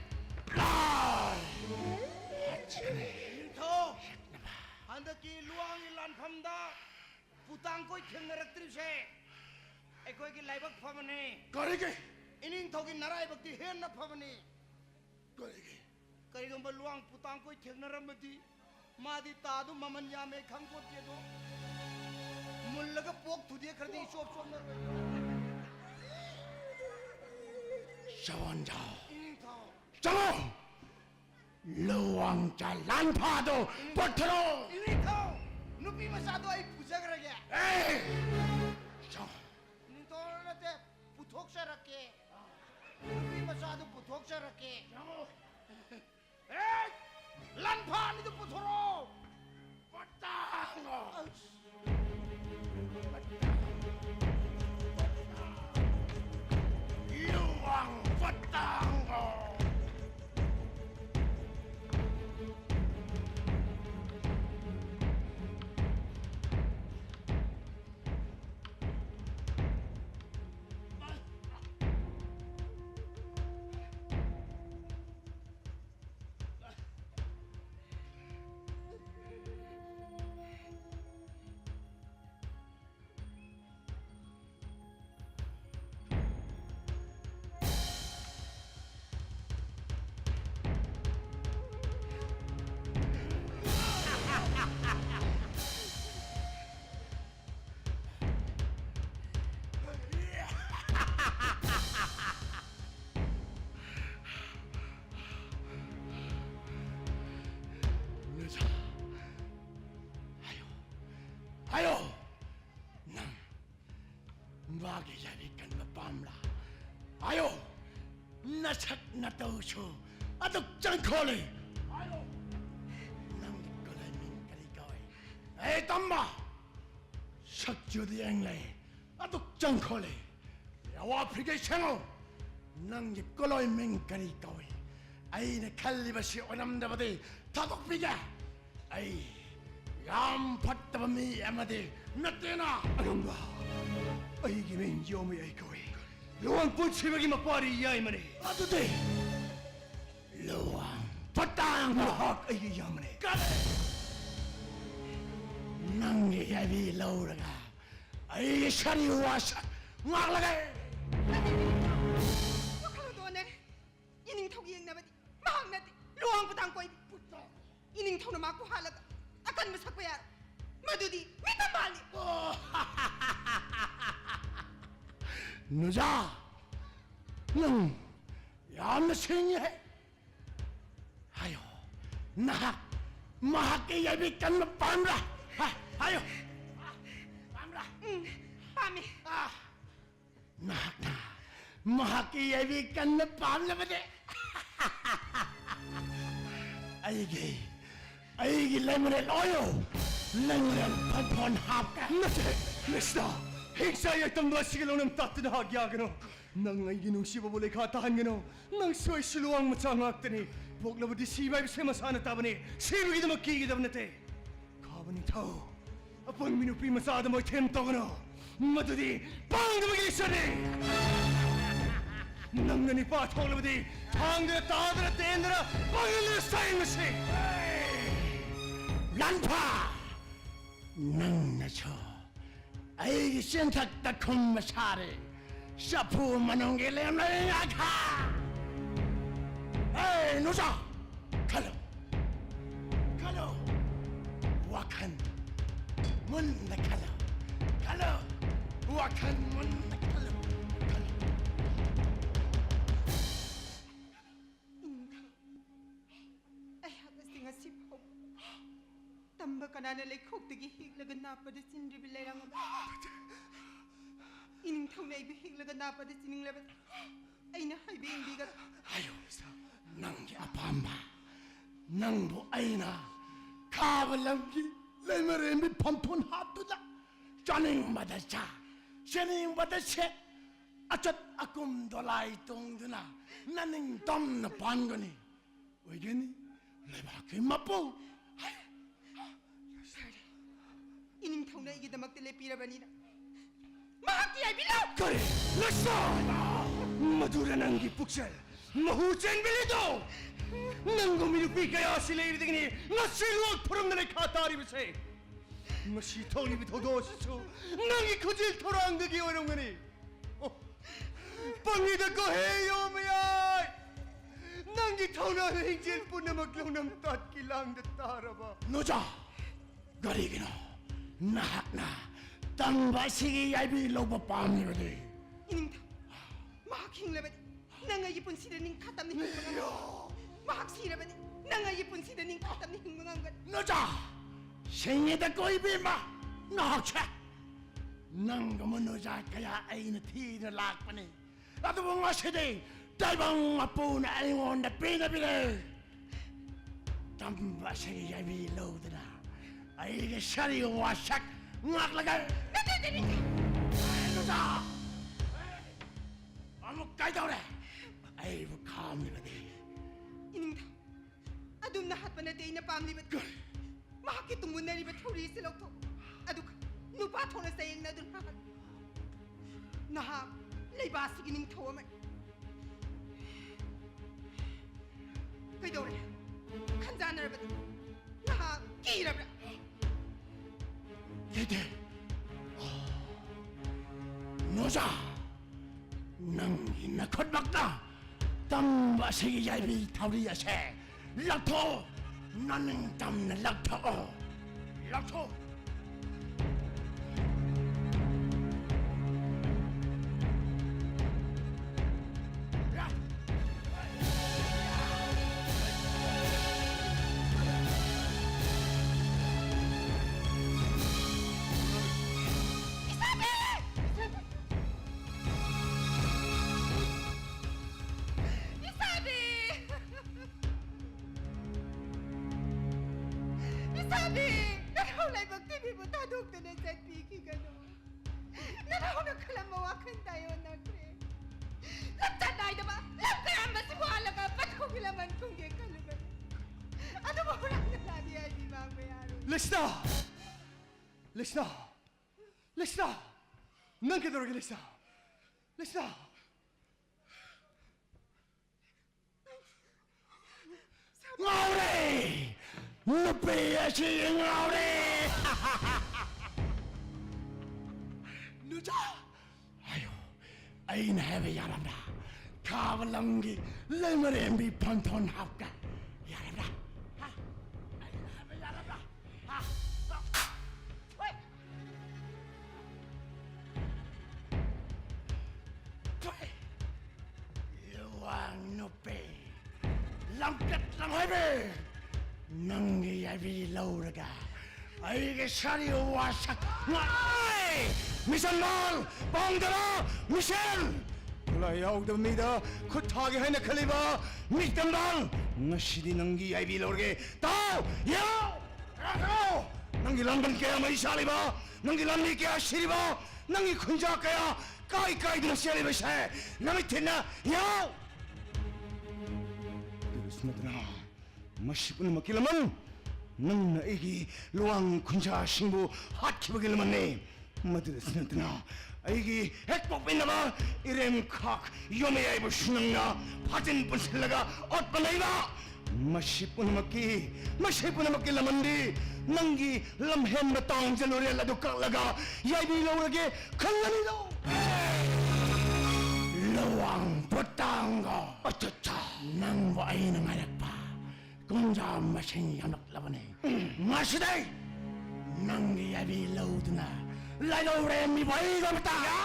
[SPEAKER 4] Lai! Hatsikali!
[SPEAKER 6] tho handaki luang ilan phamda putang koi thengnaraktri se ekoi ki laibak phamane
[SPEAKER 4] Karige!
[SPEAKER 6] ining thogi narai bakti hen na phamane
[SPEAKER 4] Karige!
[SPEAKER 6] karigamba luang putang koi thengnaramadi madi tadu maman yame khangko tie do mullaga pok thudie khardi shop shop na
[SPEAKER 4] Chawonjao!
[SPEAKER 6] ining tho
[SPEAKER 4] Chamo! Luwang jalan pado! Patro!
[SPEAKER 6] ining tho nupi masado ai puja karage
[SPEAKER 4] Hey! Chamo!
[SPEAKER 6] ining tho nate puthok sa rakke nupi masado puthok sa rakke
[SPEAKER 4] Chamo!
[SPEAKER 6] hey lan pha ni to puthoro
[SPEAKER 4] Patango! Luwang patango! Nusa! Ayo! Nang magiyabikan mapamla! Ayo! Nasak na tauso! Atok jangkoli! Ayo! Nang kalamin kaligaway! Eh, tamba! 석주디 앵래 아독 정콜리 야와 프리게 생호 낭기 꼴로이 맹가리 까위 아이네 칼리바시 오남다바디 다독 비게 아이 얌 팟다바미 아마디 나때나
[SPEAKER 5] Anong ba? Ay giming yomi ay kowe. Luang po sibagi mapari yay mani.
[SPEAKER 4] 아두디 루왕 팟당
[SPEAKER 5] Mahak ay yamani.
[SPEAKER 4] 까레 낭기 야비 라우라가 아이 샤리 와샤 막라가
[SPEAKER 2] Wakalo doon ining thaw yeng nabadi mahang nati luang putang koy puto ining thaw na makuhalaga akan masakbayar madudi mitamali
[SPEAKER 4] 누자 능 얌생해 아유 나 마하게 야비 깐나 밤라 아유 밤라
[SPEAKER 2] pami
[SPEAKER 4] 나 마하게 야비 깐나 밤라 바데 아이기 레몬을 어요 레몬을 펀펀 합가
[SPEAKER 5] Nate! Nesta! Higsay ay tang masigalaw ng tatinahag yagano. Nang ay ginusiba bolay katahan gano. Nang suway siluang matsangak tani. Pog na di sibay sa masana tabani. Sibo kita magkikita nate. Kabani tao. Apang minupi masada mo temto gano. Matudi pang dumagisa ni. Nang nanipa tong labadi. Tang na tadra tendra. Pangalaw sa'yo masi.
[SPEAKER 4] 란파 낭나초 아이기 센탁다 콩마사리 샤프 마농길레나 야카 에이 노자 칼로 와칸 문나 칼로 와칸 문나 칼로
[SPEAKER 2] ay hagas tinga sipaw tamba kanana lay khok tigi higlaga napada sindri bilayang ining thaw na ibi higlaga napada sining labat ay na hay bing bigat
[SPEAKER 4] 아유 낭기 아파암바 낭보 아이나 카발랑기 레메레미 펌폰 하뚜다 짜닝 마다차 샤닝 마다체 아차 아꿈 돌아이 똥드나 나닝 덤나 반거니 왜게니 레바케 마포
[SPEAKER 2] ining thaw na igidamak tile pirabanina mahaki ay bilaw
[SPEAKER 5] Kare! Nesta! Madura ng gipuksal. Mahuseng bilito! Nang guminupi kaya sila iritigni na siluag purong na nakatari basi. Masitaw ni bitodo siso. Nang ikujil torang gagiwanong gani. Pangida ko heyo mayay! Nang itaw na hingjil po na maglaw ng tatkilang datara ba?
[SPEAKER 4] 노자 거리기노 나학나 땅바시기 얇이 로버 빰이거든
[SPEAKER 2] ining thaw mahak hinglabat nanga yipon sida ning katam ni hingmangang mahak sirabadi nanga yipon sida ning katam ni hingmangang
[SPEAKER 4] 노자 생애다 꼬이비마 나학차 낭가모 노자 그야 아이는 티를 락바니 나도 뭔가 세대 딸방 아뿌나 아이원다 삐나비네 땅바시기 얇이 로드나 아이게 샤리 와샥 막라가 노자 아무 까이다오래 아이고 감리거든
[SPEAKER 2] ining thaw adum na hatpan na day na pamlibat mahakit tumun na libat huri silaw to aduk nupa thaw na sayang na dun hahat naha laybasig ining thaw aman kay dore kanjana rabat naha kirabra
[SPEAKER 4] 대대 노자 낭이나 컷박다 땅바세기 얇이 타우리야세 락토 나는 땀나 락토
[SPEAKER 2] Isabi! ꯅꯅꯥꯎ ꯂꯥꯏꯕꯛ ꯇꯤꯚꯤꯕꯨ ꯊꯥꯗꯣꯛꯇꯨꯅ ꯆꯠꯄꯤꯈꯤꯒꯅꯨ ꯅꯅꯥꯎꯅ ꯈꯜꯂꯝꯕ ꯋꯥꯈꯜ ꯇꯥꯏꯌꯣꯟꯅꯈ꯭ꯔꯦ ꯂꯝꯆꯠ ꯅꯥꯏꯗꯕ ꯂꯝ ꯀꯌꯥꯝꯕꯁꯤꯕꯨ ꯍꯜꯂꯒ ꯄꯊꯧꯒꯤ ꯂꯃꯟ ꯈꯨꯝꯒꯦ ꯈꯜꯂꯨꯕꯅꯤ ꯑꯗꯨꯕꯨ ꯍꯨꯔꯥꯟꯅ ꯂꯥꯛꯑꯗꯤ ꯑꯩꯗꯤ ꯃꯥꯡꯕ ꯌꯥꯔꯣꯏ
[SPEAKER 5] ꯂꯤꯁꯅꯥ ꯂꯤꯁꯅꯥ ꯂꯤꯁꯅꯥ ꯅꯪ ꯀꯩꯗꯧꯔꯒꯦ ꯂꯤꯁꯅꯥ ꯂꯤꯁꯅꯥ
[SPEAKER 4] ngầu núp bì chị ngầu đi nữ cha ayo anh hay bây giờ làm ra khá vào lòng gì lấy mà em bị phong thôn học cả giờ làm ra ha anh hay bây giờ làm ra ha yêu hoàng núp bì làm cách làm hay bì nâng đi ai vì lâu rồi cả ấy cái sao đi qua sắc ngay mission ball bong đó mission
[SPEAKER 1] 라이 아우드입니다. 그 타게 해내 클리바
[SPEAKER 4] mission ball
[SPEAKER 1] 나시디 능기 아이비 로르게
[SPEAKER 4] tao yêu rago
[SPEAKER 1] 능기 람반 깨야 마이 살리바 능기 람니 깨야 시리바 능기 군자 깨야 까이 드나 시리바 샤 남이 텐나 야 스마트나 마시분 마킬만 능나 이기 루앙 군자 신부 핫키버길만네 마드르 스마트나 아이기 핵복빈나마 이렘 칵 요메야이브 슈능나 파진 분슬라가 엇바나이바 마시분 마키 라만디 능기 람헨나 땅젤로레라도 깍라가 야이비 로르게 강나니도
[SPEAKER 4] luang petang ko
[SPEAKER 1] 어쩌자
[SPEAKER 4] nang wa ay nang anak pa kung ja masing anak laban ngasiday nang yabi laud na lalo re mi bay ko bata
[SPEAKER 1] 야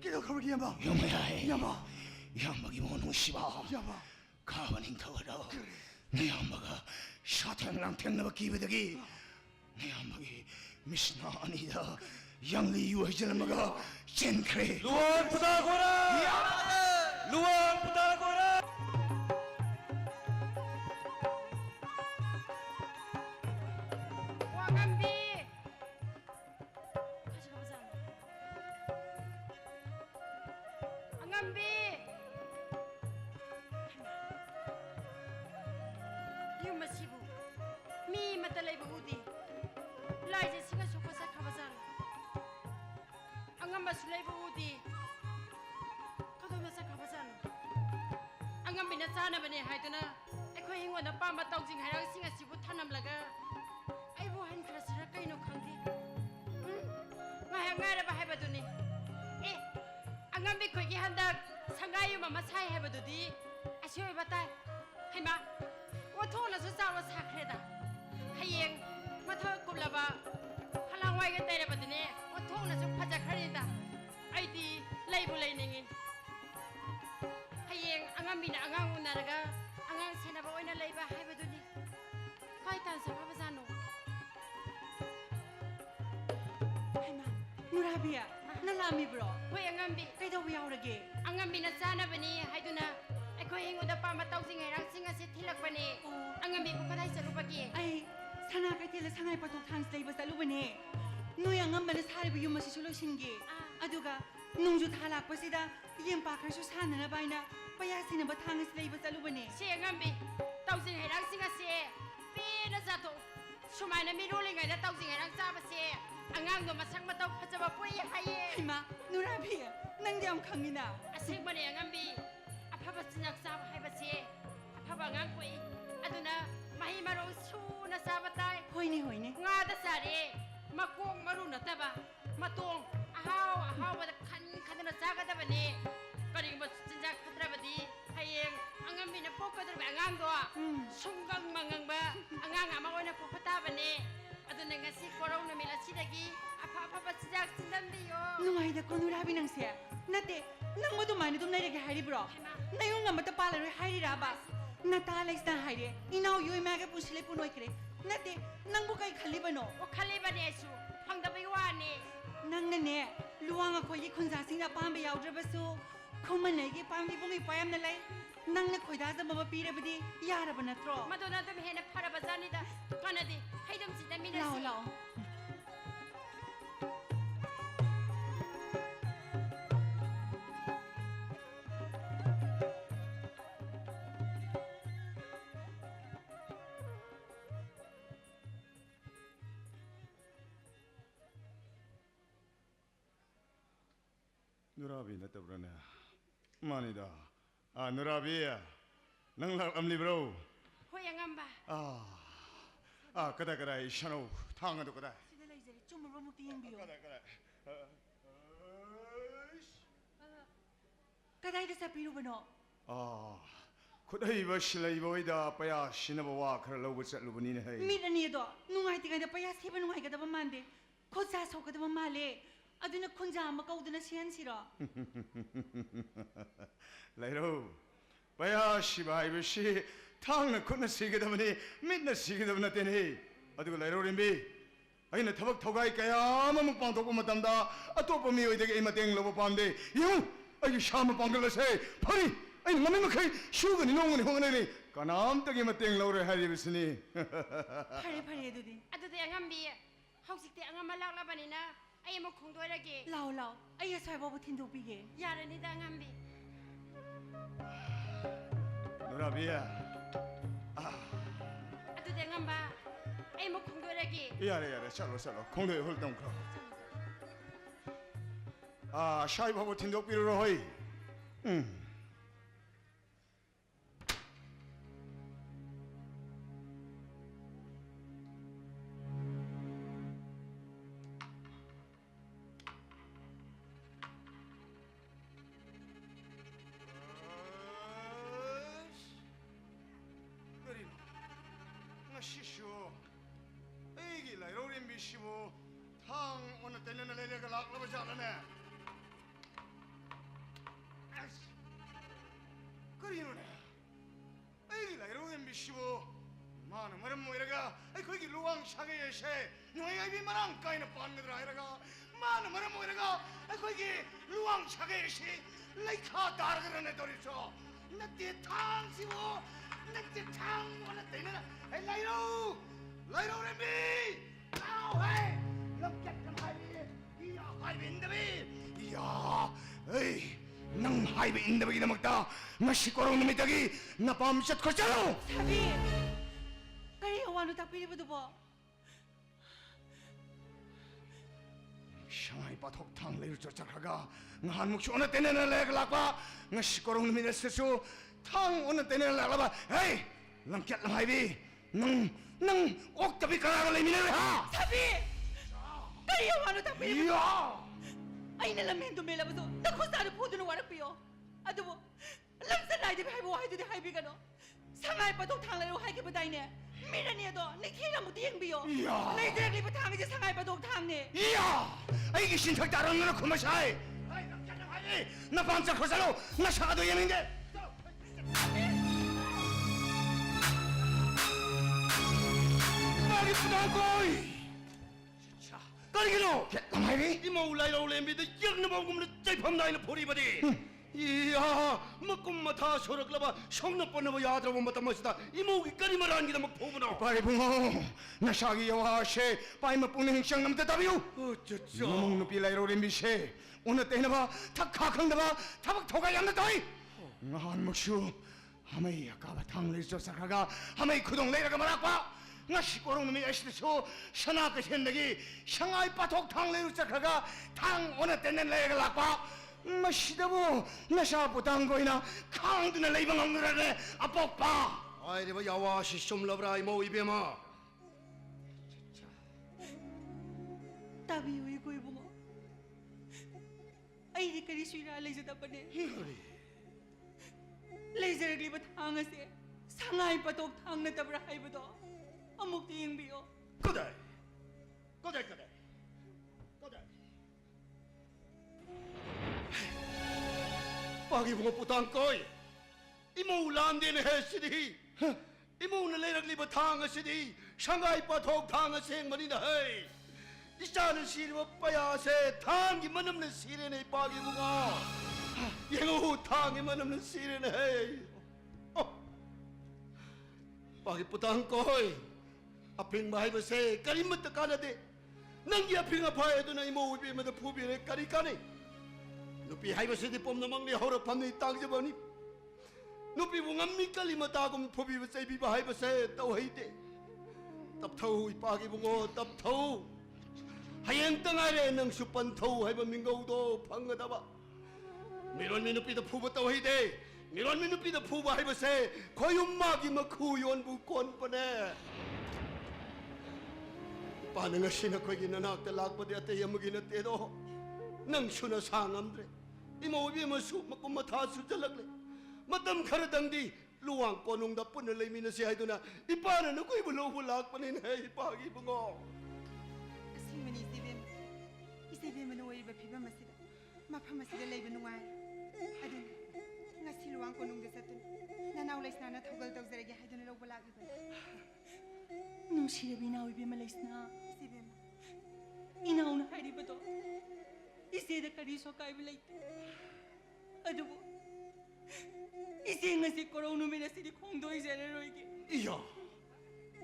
[SPEAKER 5] kilo kawagi yamba
[SPEAKER 1] 요메야이
[SPEAKER 5] yamba
[SPEAKER 1] 양막이 뭐는 씨바
[SPEAKER 5] yamba
[SPEAKER 1] 가만히 더워라 내 엄마가 샤탱랑 택나바 기베덕이 내 엄마기 미스나 아니다 양리 유해질마가 젠크레
[SPEAKER 5] luang petagora luang petagora
[SPEAKER 8] 왕감비 가져가보자 왕감비 이웃마 시부 미 마탈라이브 우디 라이제 시가 쇼코사 가보자 angamba sulaibu udi kado masa kabasan angam bina sana bane haiduna ekhoi hingona pama tawjing hairang singa sibu thanam laga aibu han krasara kaino khangdi ngara ba haibaduni angam bi khoi gi handak sangayu mama sai haibadudi asoi batai haima othona su sawa sakreda hayeng matha kublaba halangwai ga tere badune othona su phaja kharida aidi leibu leiningin hayeng angambina angang unaraga angang senaba oina leiba haibaduni kai tan sa babazano
[SPEAKER 2] 하이마 누라비야 날라미 브로
[SPEAKER 8] hoi angambi
[SPEAKER 2] kaidaw yaurage
[SPEAKER 8] angambina chanabani haiduna ekhoi hingoda pama tawjing hairang singa se thilakbani angambi ko kadai sarubagi
[SPEAKER 2] ai sana kaitela sangai patok thans leiba salubane nuya ngambana saribu yumasi solutionge aduga nungju thalakpasida yem pakharsu sanana baina payasina bathangas leiba salubane
[SPEAKER 8] se angambi tawjing hairang singa se pena zato sumaina mi rolling ai da tawjing hairang chaba se angang do masang mataw phajaba poi haye
[SPEAKER 2] 하이마 누라비야 낭디 안 강이나
[SPEAKER 8] asengmane angambi aphaba chinak chaba haibase aphaba ngang poi aduna mahi maro suna sabatai
[SPEAKER 2] 호이네 호이네
[SPEAKER 8] nga da makong maru nataba matong ahawbada khadana chagadabani karigba chinjak padrabadi hayeng angamina pokkadraba angangdo sunggang mangangba angang ama oina popatabani aduna ngasi korong namil asidagi apa chinjak chindambiyo
[SPEAKER 2] Nungayda ko nurabi nang siya. Nate, nang mo dumani dum nairege hari bro. Nayong nga mata pala rin hari raba. Natalays na hari. Inaw yoy maga pusile punoy kre. Nate, nang bukay kalibano.
[SPEAKER 8] o khalibani asu phangdabai wani
[SPEAKER 2] Nang nane, luwang ako yi khunjasing na pambe yaudrebasu. Kumanaygi pambi bungi payam na lay. Nang na khoida sa mabapira badi yaraba na tro.
[SPEAKER 8] madona dum hena pharaba janida kanadi haidam sidamina
[SPEAKER 2] Lao lao.
[SPEAKER 1] 누라비 나타브라네 마니다 아 누라비야 낭락 암리브로
[SPEAKER 8] hoyangamba
[SPEAKER 1] 그다 이 샤노 탕아도 그다
[SPEAKER 2] Sida lay zari, chumuro mo tiyang biyo.
[SPEAKER 1] 그다
[SPEAKER 2] Kaday da sa piro bano.
[SPEAKER 1] 그다 이버 실라 이버이다 빠야 시나바와 그럴로 버챵 루브니네 헤이
[SPEAKER 2] Meet ani do, nungay tingay da paya siba nungay ka da ba mande. Khotsa so ka da ba male. Aduna khunja ma ka uduna siyan sira.
[SPEAKER 1] 라이로 빠야 시바 이버시 탕나 코나 시게다보니 mid나 시게다보나 때니 어디고 라이로 림비 아이나 타박 토가이까야 아무 빵도 못 담다 아또빠 미오이되게 이마땡 로보 밤데 용 아이 샤마 빵글라세 파리 아이 마메마 카이 슈그니 농그니 홍그니 까남떡이 마땡 로를 하리비스니
[SPEAKER 2] Pare pare do di.
[SPEAKER 8] adude angambi hausikte angamalaklabanina ayemo khongdoirage
[SPEAKER 2] Lao lao, ay asay babu tindo bige.
[SPEAKER 8] yarani da angambi
[SPEAKER 1] 누라비야
[SPEAKER 8] adude angamba ayemo khongdoirage
[SPEAKER 1] 야래 샬로 공도에 홀동 크로 샤이 바보 틴독 비로로 호이 시쇼 에이기 라이로린 비시보 탕 오늘 때는 레레가 락라고 잘하네 그리노네 에이기 라이로린 비시보 마는 머름 모이라가 에이 거기 루왕 샤게 예셰 너희가 비만한 까이는 빤느라 이라가 마는 머름 모이라가 에이 거기 루왕 샤게 예셰 레이카 다르그르네 도리소 나띠 탕 시보 나띠 탕 오늘 때는 에이 라이로 렘비 아우 헤이 럼catlam 하이비 이야 하이비 인더비 이야 에이 능 하이비 인더비기다 먹다 나 시끄러운 놈이 덕이 나 밤새 컸잖아
[SPEAKER 2] Sabi! Kari awano tak pili ba do po?
[SPEAKER 1] 샹하이 바톡 탕레를 쫓아가가 나 한묵시 오늘 때는 레글락바 나 시끄러운 놈이 됐어 탕 오늘 때는 레글락바 에이 럼catlam 하이비 능 옥답이 가라고 레미네 하
[SPEAKER 2] Sabi! Kari awano tak pili ba?
[SPEAKER 1] 이야
[SPEAKER 2] Ay nalamento mela ba do? Nakusado po do na warak piyo. Ado po, lamsan na di ba haibo hay do di haibi ka no? Sangay pa tong tangla ro hay ka ba day ne? Mira niya do, nikila mo tiyang biyo.
[SPEAKER 1] 이야
[SPEAKER 2] Naidiragli pa tangi di sangay pa tong tang ne.
[SPEAKER 1] 이야 이게 신탁 따르는 거는 그만샤이 아이 남자랑 하지 나 밤새 커살로 나 사도 예민데 말이 부담고이 진짜 까리기노 개똥하이비
[SPEAKER 3] 이모 라이로 렘비도 영나 먹으면 짤밤 나이는 보리버디 이야 먹고마 다 소락라바 성나 뻔나바 야드라 보면 멋이다 이모기 까리말 안기다 먹 보구나
[SPEAKER 1] 빨리 붕어 나 샤기 여와셰 빠이마 뿌는 행상 남대 답이요
[SPEAKER 3] 어쩌죠
[SPEAKER 1] 너먹 누비 라이로 렘비셰 오늘 때나봐 다 카강다봐 타박 토가 양다이 나 한목슈 하메이 아까바 탕레 쫓아가가 하메이 그동 레이라가 말아봐 나 시끄러운 놈이 애시드쇼 샤나그 현덕이 샹아이 빠톡 탕레 쫓아가가 탕 오늘 때는 레이가 락봐 마 시다보 나 샤부 당고이나 강드나 레이방 없느라네 아뻑봐
[SPEAKER 3] 아이리바 야와시 쏨라브라 이모 이베마
[SPEAKER 2] ताबियो इको इबुंगो अई करी सुइरा लेजदबने लेजरगलिब थांग असे सांगाई पतोक थांग नतबरा हाइबदो अमुक यंगबियो
[SPEAKER 3] कदाय कदाय कदाय कदाय पागी बुंगो पुतांग कोई इमो लांदेन है सिदी इमो न लेरगलिब थांग सिदी शंगाई पथोक थांग सेंग मनी न है इस्तान सिरव पया से थांग की मनम न सिरे ने पागी बुंगो यंगो थांग की मनम न सिरे ने है पागी पुतांग कोई अपिंग भाई बसे करीमत काना दे नंगी अपिंग अफाय दुना इमो उबी मद फुबी रे करी काने नुपी हाई बसे दि पोम नमंग ने होरो फमनी तांग जबनी नुपी बुंगम्मी कलीमता गुम फुबी बसे बी भाई बसे तो हईते तब थौ इपागी बुंगो तब थौ हयंग तंगारे नंग सुपन थौ हाइब मिंगौ दो फंगदबा मिरोन मी नुपी द फुब तो हईते मिरोन मी नुपी द फुब हाइब से खोयुम्मा की मखु योन बु कोन पने पानंग सिना खोगी ननाक लाकपदे अते यमगी नते दो नंग सुना सांगमद्रे इमो बी मसु मकुम मथा सुजलगले मतम खरदंगदी लुवांग कोनुंगदा पुन लेमिनसे हाइदुना इपाना नकोय बुलो बुलाकपने ने इपागी बुंगो
[SPEAKER 2] सिमनी इसेबेम नोय बफिबा मसिदा मफम मसिदा लेबे नुवाय अदु ngasi luang konung de satun nanaw laisna na thogal tawzarege haiduna lo balagi ba nung shirabina oi bema laisna sibema inaw na hari bato ise da kari so kai bilai adu ise ngasi koronu mena sidi khongdoi jere roige
[SPEAKER 3] iya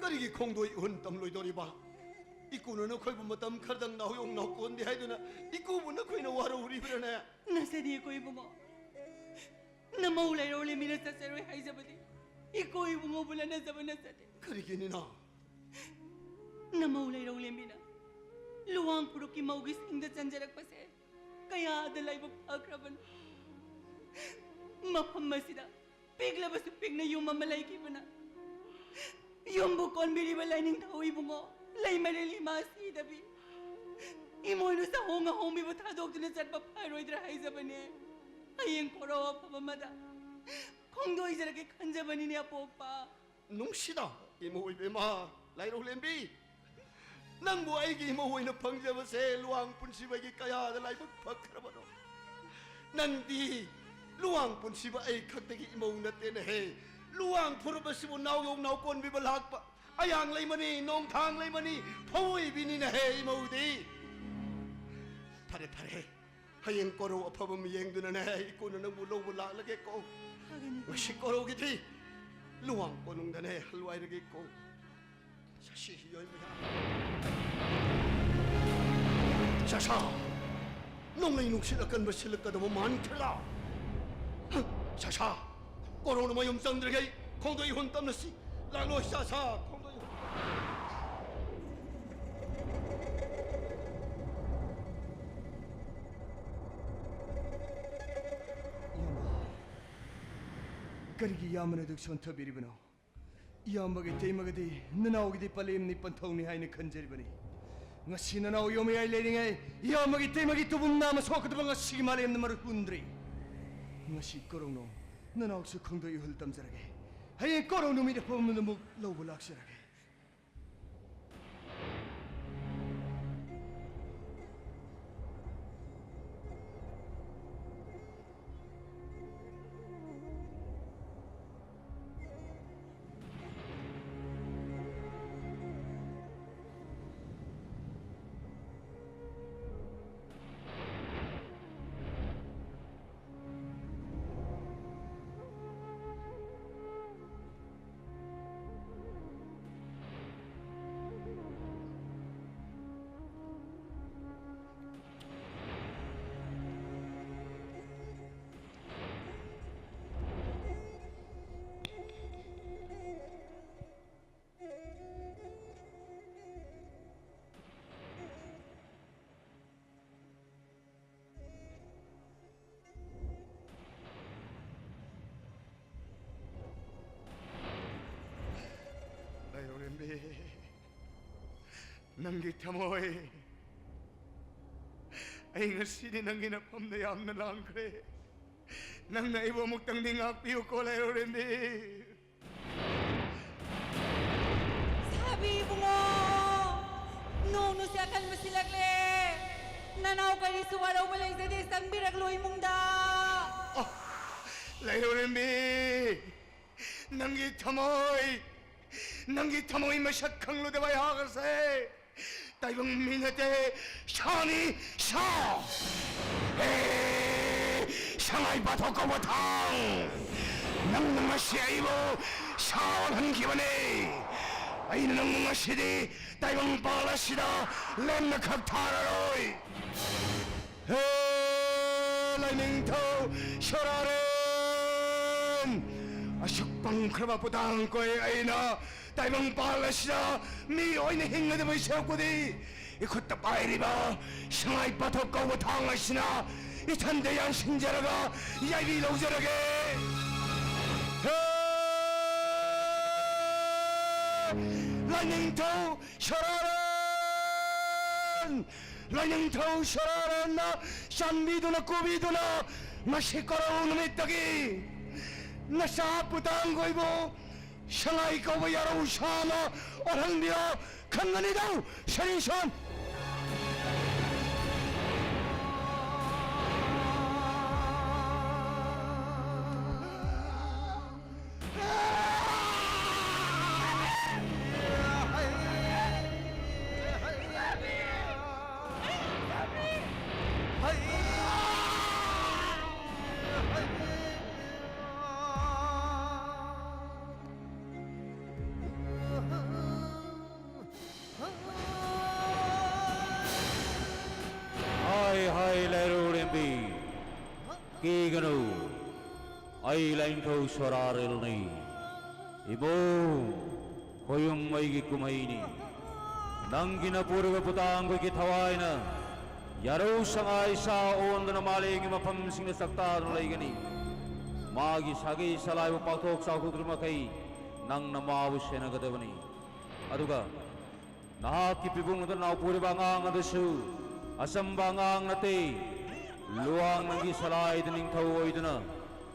[SPEAKER 3] kari gi khongdoi hun tam loi dori ba ikunu na khoi bu matam khardang na hoyong na kon di haiduna iku bu na khoi na waro uri brana
[SPEAKER 2] na sadi koi bungo na maulai role mina sasero haizabadi iko ibungo bula na sabana sate
[SPEAKER 3] kari gi ni na
[SPEAKER 2] na maulai role mina luang puro ki maugi singda chanjarak pase kaya adalai ba akraban mafam masida pigla bas pigna yum mamalai ki bana yum bu kon biri ba lining thau ibungo lai mareli masi dabi imoinu sa honga homi ba tha dok dina chat ba pharoidra haizabane ayeng koro pamada khongdoi jarake khanjabani ne apokpa
[SPEAKER 3] nungshida imo ibema lairo lembi nangbu aigi imo hoina phangjaba se luang punsiba gi kaya da lai bak phakrabano nangdi luang punsiba ai khakte gi imo natte ne he luang phurba sibu naw yong naw kon bi balak pa ayang lai mani nong thang lai mani phoi bini ne he imo di thare thare hayeng koro apaba mi yeng duna ne ikuna nang bu lo bu la lage ko wasi koro gi thi luang konung dane halwai lage ko sashi yoi mi sasa nong lai nuk silakan basilaka da man thla sasa koro no mayum sang dre khong doi hun tam na si la lo sasa khong doi
[SPEAKER 5] करगी यामने दुख सोंथ बिरिबनो यामगे तेमगदि ननावगदि पलेमनि पंथौनि हाइने खंजरिबनि ngasi nanaw yomi ai leringay यामगे तेमगि तुबुम नाम सोखदबंग सिगि मालेम नमर हुन्द्रि ngasi korongno nanaw su khongdoi hul tamjarage haye korongno mi de pom nmu lobu laksarage
[SPEAKER 1] nangi tamoy ꯑꯩ ꯉꯁꯤꯗꯤ ꯅꯪꯒꯤ ꯅꯐꯝꯗ ꯌꯥꯝꯅ ꯂꯥꯟꯈ꯭ꯔꯦ ꯅꯪꯅ ꯑꯩꯕꯨ ꯑꯃꯨꯛꯇꯪꯗꯤ ꯉꯥꯛꯄꯤꯌꯨꯀꯣ ꯂꯩꯔꯣꯔꯦꯝꯕꯤ
[SPEAKER 2] Sabi bungo! Nung siya kan masilakle! Nanaw kayo suwaraw balay sa isang biragloy mong da!
[SPEAKER 1] Layronembi! Nanggi tamoy masyadkang ludabay hakase! Taibang minate, shani sha! Shanghai bato kawatang! Nang namasya ibo, shawan gibane! Ay nang masidi, taibang balasida, lem na kagtararoy! Lightning toe, shoraren! Asyukpang krabaputang ko'y ay na, taibang balasida, mi oy na hinga de may siyaw ko di! Ikot na pairi ba, siyangay batok kawatang asina, itandayan sinjaraga, yaybi laujarage! Lightning toe, shoraren! Lightning toe, shoraren na, syanbido na kubido na, masikaraw na mitagi! Nasa putang ko'y mo, siyangay kawayaraw sana, orang dia, kanani daw, sarisan!
[SPEAKER 10] Hai Layronembi Kigano Ay lain kau soraril ni Ibo Koyong maigi kumaini Nang ginapuro putang ko kitaway na Yaro sangay sa on na maling mapamsing na sakta na laygani Magi sagi salay mo patok sa kudruma kay Nang namawis siya na gadawani Aduga Nakakipibong na napuri ba nga nga dasu Asambangang nati luang nagi salay dining tawoy dina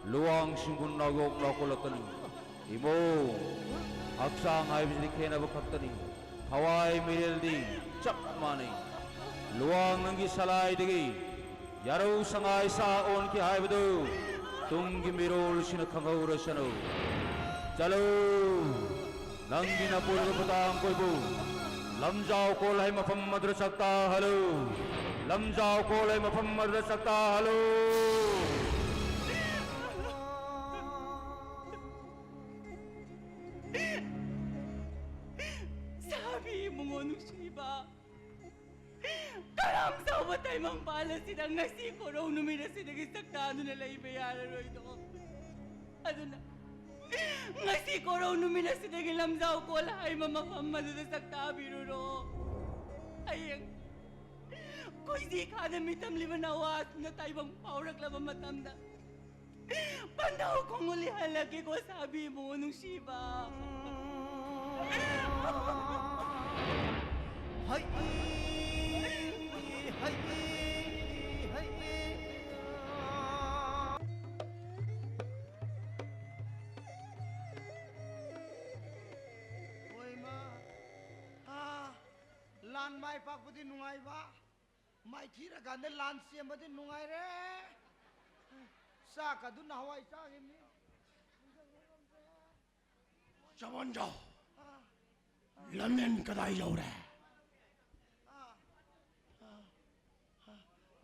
[SPEAKER 10] luang singgun nagok nakulatani imo aksang ay bisnikhe na bakatani hawai mireldi chak mani luang nagi salay digi yaro sangay sa on ki hay badu tunggi mirol sinakangawra sano chalo nangi na puro patang koy bu lamjao ko lay mafam madrasakta halo lamjao ko lay mafam madrasakta halo
[SPEAKER 2] Sabi mo nga nung siba, karam sa umatay mang pala sinang ngasiko raw numina sinagisaktano na lay bayaran ro ito. Ano na? Ngasiko raw numina sinagilamzaw ko lahay mamapamado na saktabi ro. Ayang, ko'y di ka na mitam lima nawas na tayo bang paurak lang matamda. Pandaw kong uli halagi ko sabi mo nung siba.
[SPEAKER 9] Hai hai hai
[SPEAKER 6] Hoy ma, lan mai pak pudi nungai ba, mai thira ganda lan siam pudi nungai re, sa kadu nahwai sa gini.
[SPEAKER 4] Jamonjo, lamen kadai yaure.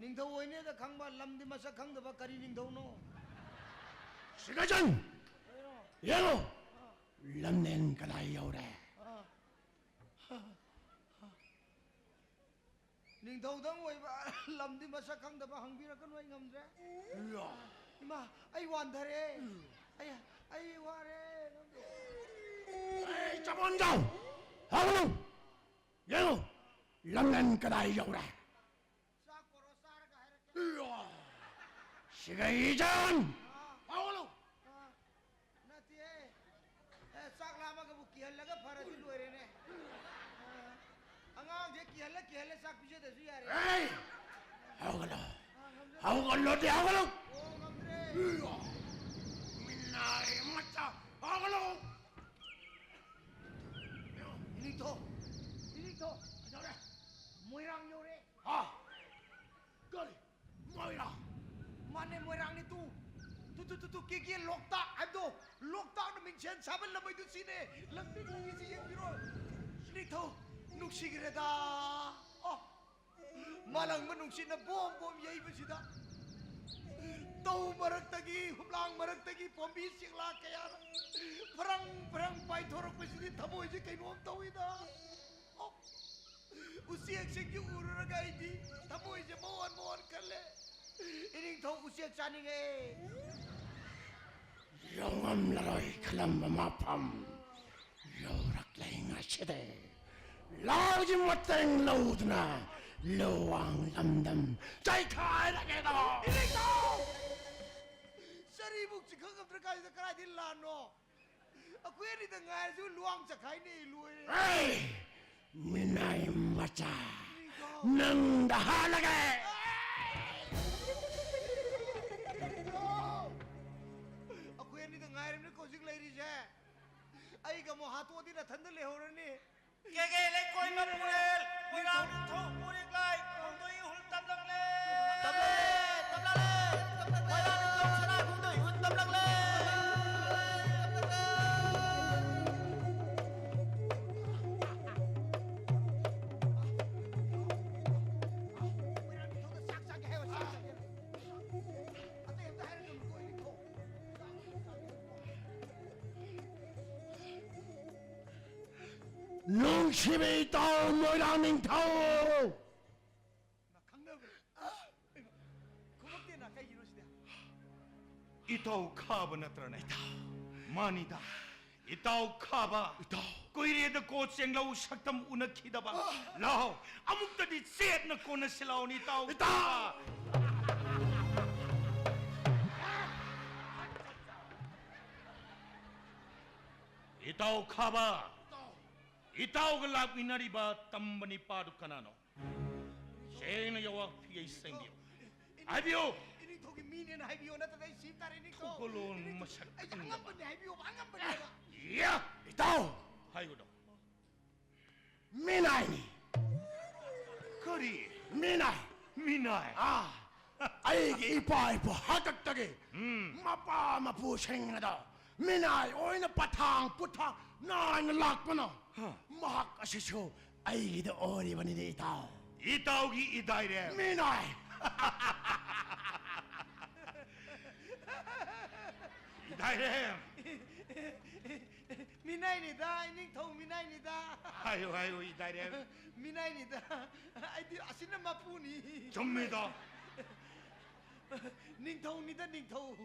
[SPEAKER 6] Ningthau oi ne da khang ba lam di masa khang da ba kari ningthau no.
[SPEAKER 4] Sigajan, yelo, lamen kadai yaure.
[SPEAKER 6] Ningthau dang oi ba lam di masa khang da ba hangbira kan oi ngamdre. Ima, ai wan dhare, ai ware.
[SPEAKER 4] Jamonjo, halo, yelo, lamen kadai yaure. Sigajan, halo.
[SPEAKER 6] Nati sak lama ka bu kihal laga farasi luere ne. Angang je kihal sak pije da su yare.
[SPEAKER 4] Hey, 하글로디 하글로 민나이 맞다 하글로
[SPEAKER 6] 이닝토 저래 모이랑 요래
[SPEAKER 4] 아 거리 뭐이라
[SPEAKER 6] माने मोरंग ने तू के लोकता आदो लोकता न मिंचन साबन लमई तू सीने लंबी लंबी सी ये बिरो निथो नुक्सिग्रेदा ओ मालंग म नुक्सि न बम यई बसिदा तौ मरक तगी हुमलांग मरक तगी पोंबी सिंगला कया फरंग पाई थोरक बसिदी थमोय जे कैनोम तौइदा ओ उसी एक्शन की उरगा इदी थमोय जे मोन करले इनिंग थो उसी चानिंगे
[SPEAKER 4] 영암 나라의 클람바 마팜 요락랭아 시대 라우지 못땡 라우드나 로왕 람담 자이카이라게도
[SPEAKER 6] इनिंग थो सरी बुक चिखंग प्रकाश कराय दिलानो अक्वेरी द गाय जु लुआंग चखाई ने लुए
[SPEAKER 4] 에이 미나이 마차 능다 하라게
[SPEAKER 6] अक्वेरी द गाय ने कोजिक लेरी जे आई ग मो हाथो दिन थंद ले हो रनी
[SPEAKER 9] केगे ले कोई न पुरेल मोइरांग निंगथो पुरिक लाई हुंदुई हुल तमलंग ले तमला ले मोइरांग निंगथो सना हुंदुई हुल तमलंग ले
[SPEAKER 4] 농심이 있다 모이라닝 타오
[SPEAKER 6] 나 강남 고맙게 나 가이 이러시대
[SPEAKER 1] 이타우 카바 나트라네 마니다 이타우 카바 कोइरेद को चेंगलाउ सक्तम उन खिदबा लाओ अमुक तदि सेट न कोन सिलाउ नि ताउ इताउ खाबा इताउ गलाक मिनरिबा तम्बनी पादु कनानो सेन यवा फियै सेंगियो आबियो
[SPEAKER 6] इनिंग थोगी मीने ना हाइबियो ना तदai सी तारे निको
[SPEAKER 1] कोलोन मसक
[SPEAKER 6] angam bane haibio angam bane
[SPEAKER 1] 야
[SPEAKER 4] 이따오
[SPEAKER 1] 하이고도
[SPEAKER 4] 미나이니
[SPEAKER 1] 거리
[SPEAKER 4] 미나이
[SPEAKER 1] 미나이
[SPEAKER 4] 아 아이기 이뻐 하덕덕이 마빠 마부 생나다 미나이 오이나 바탕 부탕 나이는 락구나 막 아시쇼 아이기도 어리버니데 이따오
[SPEAKER 1] 이따오기 이다이래
[SPEAKER 4] 미나이
[SPEAKER 1] 이다이래
[SPEAKER 6] minai ni da ining thau minai ni da
[SPEAKER 1] 하요 하요 이다이래
[SPEAKER 6] minai ni da ai di asina mapu ni
[SPEAKER 1] 좀미다
[SPEAKER 6] ning thau ni da ning thau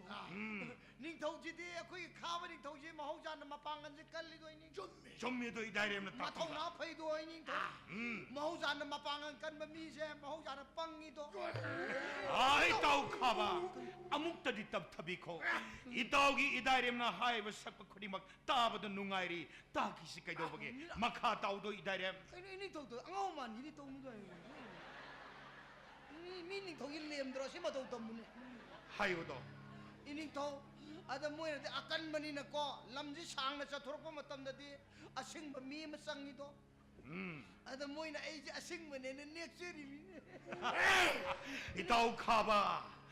[SPEAKER 6] ning thau ji de akoi kha ba ning thau ji ma hau jan ma pang an ji kal li doi ning
[SPEAKER 1] 좀미도 이다이래는
[SPEAKER 6] ma thau
[SPEAKER 1] 딱
[SPEAKER 6] na phai doi ning thau ma hau jan ma pang an kan ma mi je ma hau jan pang ni do
[SPEAKER 1] 아이 따오 카바 아묵다디 답답이코 이따오기 이다이렘나 하이브 삭바 코리막 따바도 눅아이리 따기시 까이도보게 마카 따오도 이다이렘
[SPEAKER 6] ini thau to angau man ni to mu doi ni ning thau yin lem dro si ma thau tom mu ne
[SPEAKER 1] 하이오도
[SPEAKER 6] ini thau ada moi na akan mani na ko lamji sang na cha thorok pa matam da di asing ba mi ma sang ni do ada moi na ai ji asing mane na nek cheri mi
[SPEAKER 1] 이따오 카바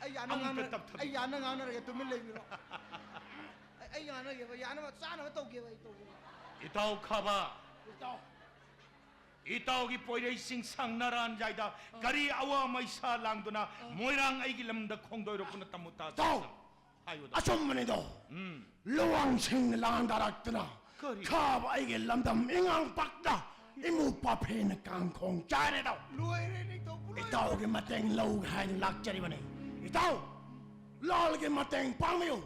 [SPEAKER 6] ai ya na ngang na ai ya na ngang na re tu min le mi ro ai ya na ge ba ya na ma cha na ma tau ge ba tau
[SPEAKER 1] 이따오 카바 이따오기 포이레이싱 상나란 자이다 가리 아와 마이사 랑도나 모이랑 아이기 람다 콩도이로 꾸나 따무타
[SPEAKER 4] 따오
[SPEAKER 1] 하이오도
[SPEAKER 4] 아좀만해도 로왕생 랑다락드나
[SPEAKER 1] 거리.
[SPEAKER 4] 카바이게 람담 잉앙 박다 이무빠페는 깡콩 짜레다
[SPEAKER 6] lu ai re ni tau pu
[SPEAKER 4] 이따오 게 마땡 로우 하인 락자리바네 이따오 랄게 마땡 빵미요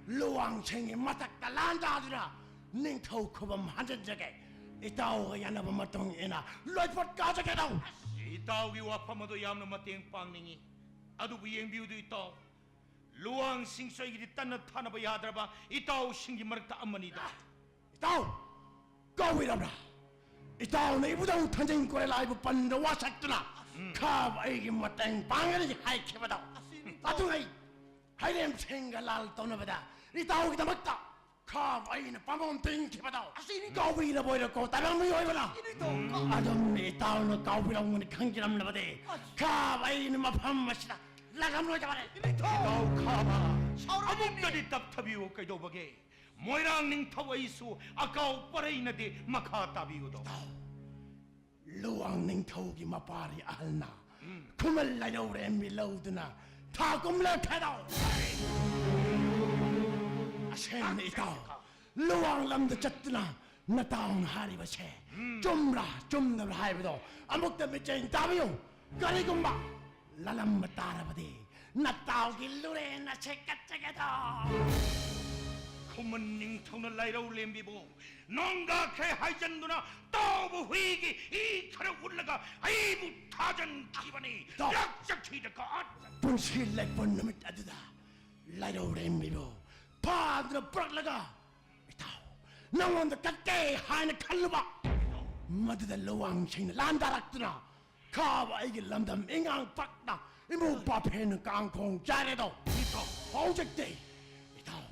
[SPEAKER 4] 로왕생이 마탁다 란다드라 닝토 코범 한전적에 이따오가 야나바 마똥이나 로이포트 가져게다오
[SPEAKER 1] 이따오기 와파마도 얌나 마땡 빵닝이 아두 비행 비우도 이따오 루앙 싱소이기 딴나 타나바 야드라바 이따오 신기 마르다 암마니다
[SPEAKER 4] 이따오 고위랍라 이따오 내 부당 탄생 거래 라이브 반도 와삭드나 ꯈꯥꯕ ꯑꯩꯒꯤ ꯃꯇꯦꯡ ꯄꯥꯡꯒꯅꯤ ꯍꯥꯏꯈꯤꯕꯗꯣ ꯑꯗꯨꯒ ꯑꯩ ꯍꯩꯔꯦꯝ ꯁꯤꯡꯒ ꯂꯥꯜ ꯇꯧꯅꯕꯗ ꯏꯇꯥꯎꯒꯤꯗꯃꯛꯇ ꯈꯥꯕ ꯑꯩꯅ ꯄꯥꯝꯕꯣꯝ ꯇꯤꯡꯈꯤꯕꯗꯣ ꯀꯥꯎꯕꯤꯔꯕꯣꯏꯔꯀꯣ ꯇꯥꯏꯕꯪ ꯃꯤꯑꯣꯏꯕꯅ ꯑꯗꯨꯝ ꯏꯇꯥꯎꯅ ꯀꯥꯎꯕꯤꯔꯝꯒꯅꯤ ꯈꯪꯖꯔꯝꯂꯕꯗꯤ ꯈꯥꯕ ꯑꯩꯅ ꯃꯐꯝ ꯑꯁꯤꯗ ꯂꯥꯛꯂꯝꯂꯣꯏꯗꯕꯅꯤ
[SPEAKER 9] 이다우 카바 아무까지 답탑이오 그이도버게 모이랑 닝타우 이수 아까우 빠레이나디 마카 따비우도
[SPEAKER 4] luang ning thaugi mapari alna kumal la yore mi lauduna tha kum la thadau ashen ni ta luang lam da chatna na taung hari ba che chumra chumna hai ba do amuk da mi chen ta biu kari kum ba lalam matara ba de na taw gi lure na che kat che ga da
[SPEAKER 9] 코먼 닝타우나 라이라우 렘비보 농가케 하이잔두나 또부 후이기 이 차로 올라가 아이부 타전 기반이 약작히다가
[SPEAKER 4] pun silek pun namit aduda laro rembi bo padra praklaga itaw nangon da katte haina kalluba maduda lawang sing landarakna kaba igi lamdam ingang pakna imu papen kangkong jaredo ito hojekte itaw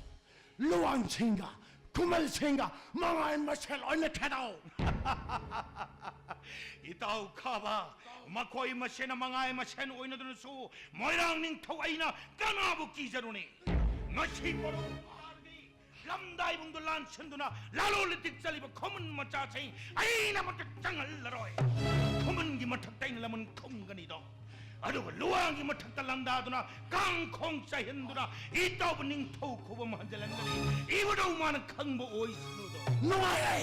[SPEAKER 4] lawang singa kumal singa mangai masel oine kadao
[SPEAKER 9] 이다우 카바 마코이 마세나 망아이 마센 오이나드는 수 모이랑 닝타우 아이나 까나부 기자로니 너시 보러 람다이 분들 란천두나 라롤리 딕살리버 커먼 마짜생 아이나 마짜 짱을 라로이 커먼 기 마탁다인 라문 컴가니도 아두고 루앙기 마탁달란다두나 깡콩사 현두나 이따부 닝타우 코범 한잘란다니 이거도 많은 강보 오이스누도
[SPEAKER 4] Nuare!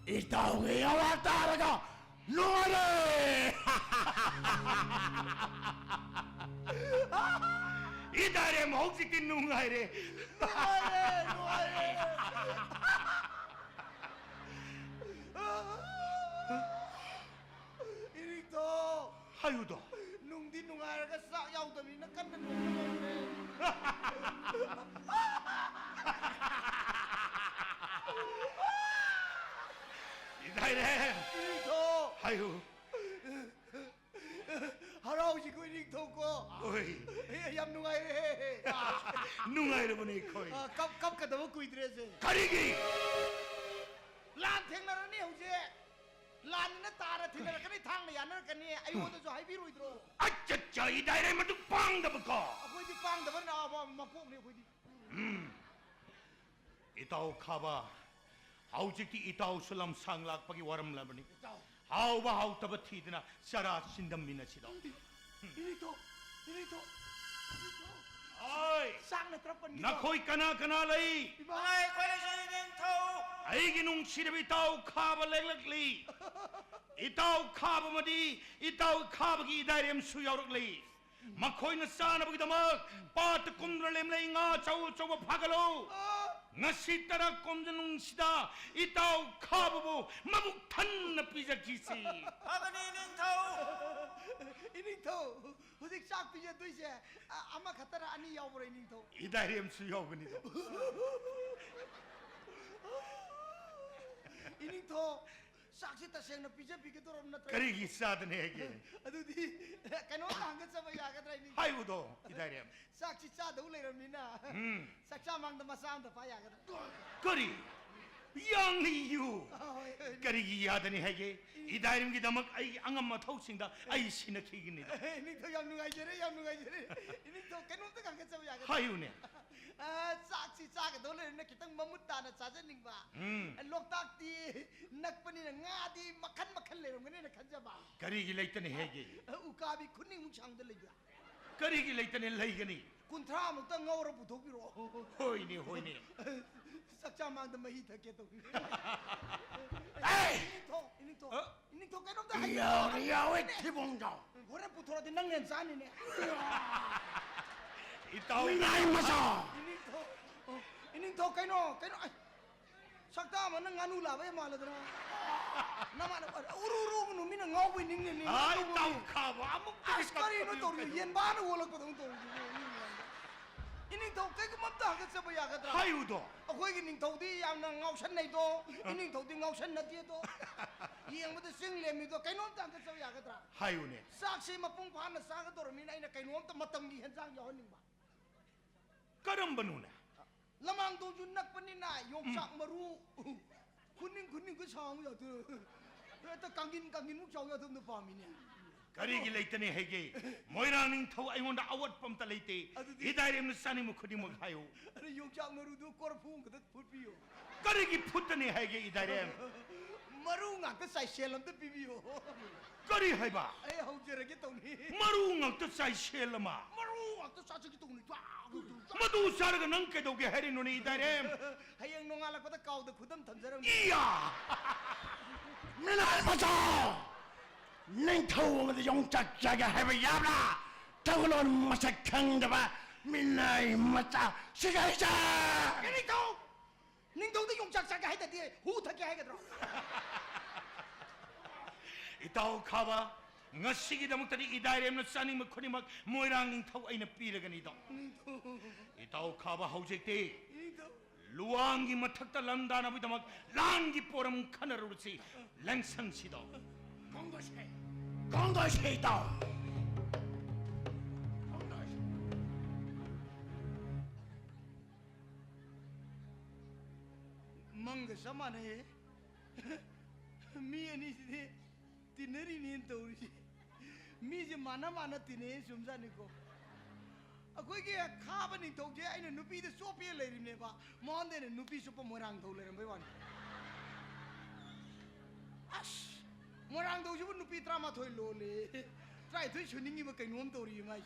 [SPEAKER 4] Itaw gayawa talaga! Nuare!
[SPEAKER 9] 이달에 먹지긴 농가이래
[SPEAKER 6] 이리도
[SPEAKER 9] 하유도
[SPEAKER 6] 눅디 눅아이가 싹 야우더니 나 깐다 눅네
[SPEAKER 9] 이달에
[SPEAKER 6] 이리도
[SPEAKER 9] 하유
[SPEAKER 6] 할아버지 그 이리도 거
[SPEAKER 9] 어이
[SPEAKER 6] 얌 눅아이래
[SPEAKER 9] 농가이래 보니 거의
[SPEAKER 6] 깝깝까다 먹고 있더래세
[SPEAKER 9] 가리기
[SPEAKER 6] 란 탱나라니 호제 란나 따라 탱나라까니 탕나 야나까니 아이고도 하이비로이드로
[SPEAKER 9] 아짜짜 이달에 모두 빵다 먹고
[SPEAKER 6] 아고이디 빵다 버나 막고네 고이디
[SPEAKER 9] 이따오 카바 하우직디 이따오 슬람 상락박이 와름 라버니 하우바 하우타바 티드나 샤라 신담미나시도
[SPEAKER 6] 이리도
[SPEAKER 9] 아이
[SPEAKER 6] 쌍나 트럭번
[SPEAKER 9] 나코이 까나 라이
[SPEAKER 6] 아이 콜레션이 닝타우
[SPEAKER 9] 아이기 농시르비 이따오 카바 렉렉리 이따오 카바마디 이따오 카바기 이다리엠 수야럭리 마코이나 싸나보기다막 빠트 꼼드랄렘레이 nga chaw chaw phagalo ngasi tara komjanung sida itaw khabu mabuk than na pija kisi
[SPEAKER 6] 아가니 닝타우 이닝타우 호직 싹 비제 도이세 아마 갖다라 아니 야오버라 이닝타우
[SPEAKER 9] 이다리엠 수야오그니도
[SPEAKER 6] 이닝타우 싹시 따생나 비제 비게 돌아오나
[SPEAKER 9] 그리기 싸드네게
[SPEAKER 6] 아두디 까노 한가 잡아 야가드라 이닝
[SPEAKER 9] 하이우도 이다리엠
[SPEAKER 6] 싹시 짜도 레럼니나 싹사 망다 마사운다 파야가드
[SPEAKER 9] 그리 양리유 그리기 야드니 해게 이다리엠 기다막 아이 앙엄마 타우싱다 아이 신나키기니다
[SPEAKER 6] 이닝타우 얌 누가이제레 이닝타우 까노도 한가 잡아 야가드
[SPEAKER 9] 하이우네
[SPEAKER 6] 싹시 짜가 돌레나 기땅 마무따나 짜자닝바 록닥디 nakpani ngadi makan lerongani na kanjaba
[SPEAKER 9] 그리기 레이트니 해게
[SPEAKER 6] ukabi kunning mungchangda leja
[SPEAKER 9] 그리기 레이트니 레이ಗ니
[SPEAKER 6] kuntra mukta ngawra puthokbiro
[SPEAKER 9] 호이니
[SPEAKER 6] sakcha mangda mahi thake to
[SPEAKER 4] Hey!
[SPEAKER 6] ini to kanom da
[SPEAKER 4] Yawe kibongja!
[SPEAKER 6] gore puthora di nang nen sani ne
[SPEAKER 9] 이따오
[SPEAKER 4] Minay masa!
[SPEAKER 6] ini to kaino sakta man nganu la ba maladra nama uru nu mina ngawi ning ni
[SPEAKER 9] 아이 따오 카바 아무
[SPEAKER 6] askari no to yen ba no wolok ko to ini to kai ko mamta ka sa ba ya ka tra
[SPEAKER 9] 하이우도
[SPEAKER 6] akhoi gi ning thau di yang na ngau san nei to ini thau di ngau san na ti to yang ma de sing le mi to kai no ta ka sa ya ka tra
[SPEAKER 9] 하유네.
[SPEAKER 6] 싹시 마풍 파나 싸가 도르미나 이나 그놈도 마땅히 현장 여는바.
[SPEAKER 9] 까름바누네.
[SPEAKER 6] lamang dong jun nak panina yong sak maru kuning ke sang ya tu ta kangin muk chau ya tu na pamine
[SPEAKER 9] 가리기 레이트니 해게 모이라닝 타우 아이원다 아웃 펌타 레이테 이다이렘 사니 무크디 먹하요
[SPEAKER 6] ada yong sak maru du kor phung ka put piyo
[SPEAKER 9] 가리기 푸트니 해게 이다이렘
[SPEAKER 6] maru ngak ta sai selam ta piyo
[SPEAKER 9] 가리 해봐
[SPEAKER 6] ai hau jere ke tong ni
[SPEAKER 9] 마루응악 뜻사이 쉘라마
[SPEAKER 6] maru ngak ta sa ki tong ni
[SPEAKER 9] 마두 사르가 낭케도게 해리노니 이다이렘
[SPEAKER 6] hayang nong alak pa ta kaw da khudam thamjaram
[SPEAKER 9] 이야
[SPEAKER 4] 미날 맞아 냉터우가 용짝자가 해봐야라 더글론 마사 강다바 미나이 맞아 시가이자
[SPEAKER 6] ning dong da yong sak sak hai ta di hu tha ke hai ka dro
[SPEAKER 9] 이따오 카바 ngasi기 다목다리 이다이렘 사니 무크디 막 모이라닝 타우 아이나 삐르가니도 이따오 카바 하우젝테 루앙기 마탁다 람다나 비다막 랑기 포럼 카나루치 랭상시도
[SPEAKER 4] 공도시 있다
[SPEAKER 6] mang sa mane mi ani si tinari ni tori mi je mana tine sumsa ni ko akoi ke khaba ni thok je aina nupi de so pe le ri ne ba mon de nupi so pa morang thok le ram bai wan as morang thok ju nupi trama thoi lo le trai thoi chuningi ma kai nom tori mai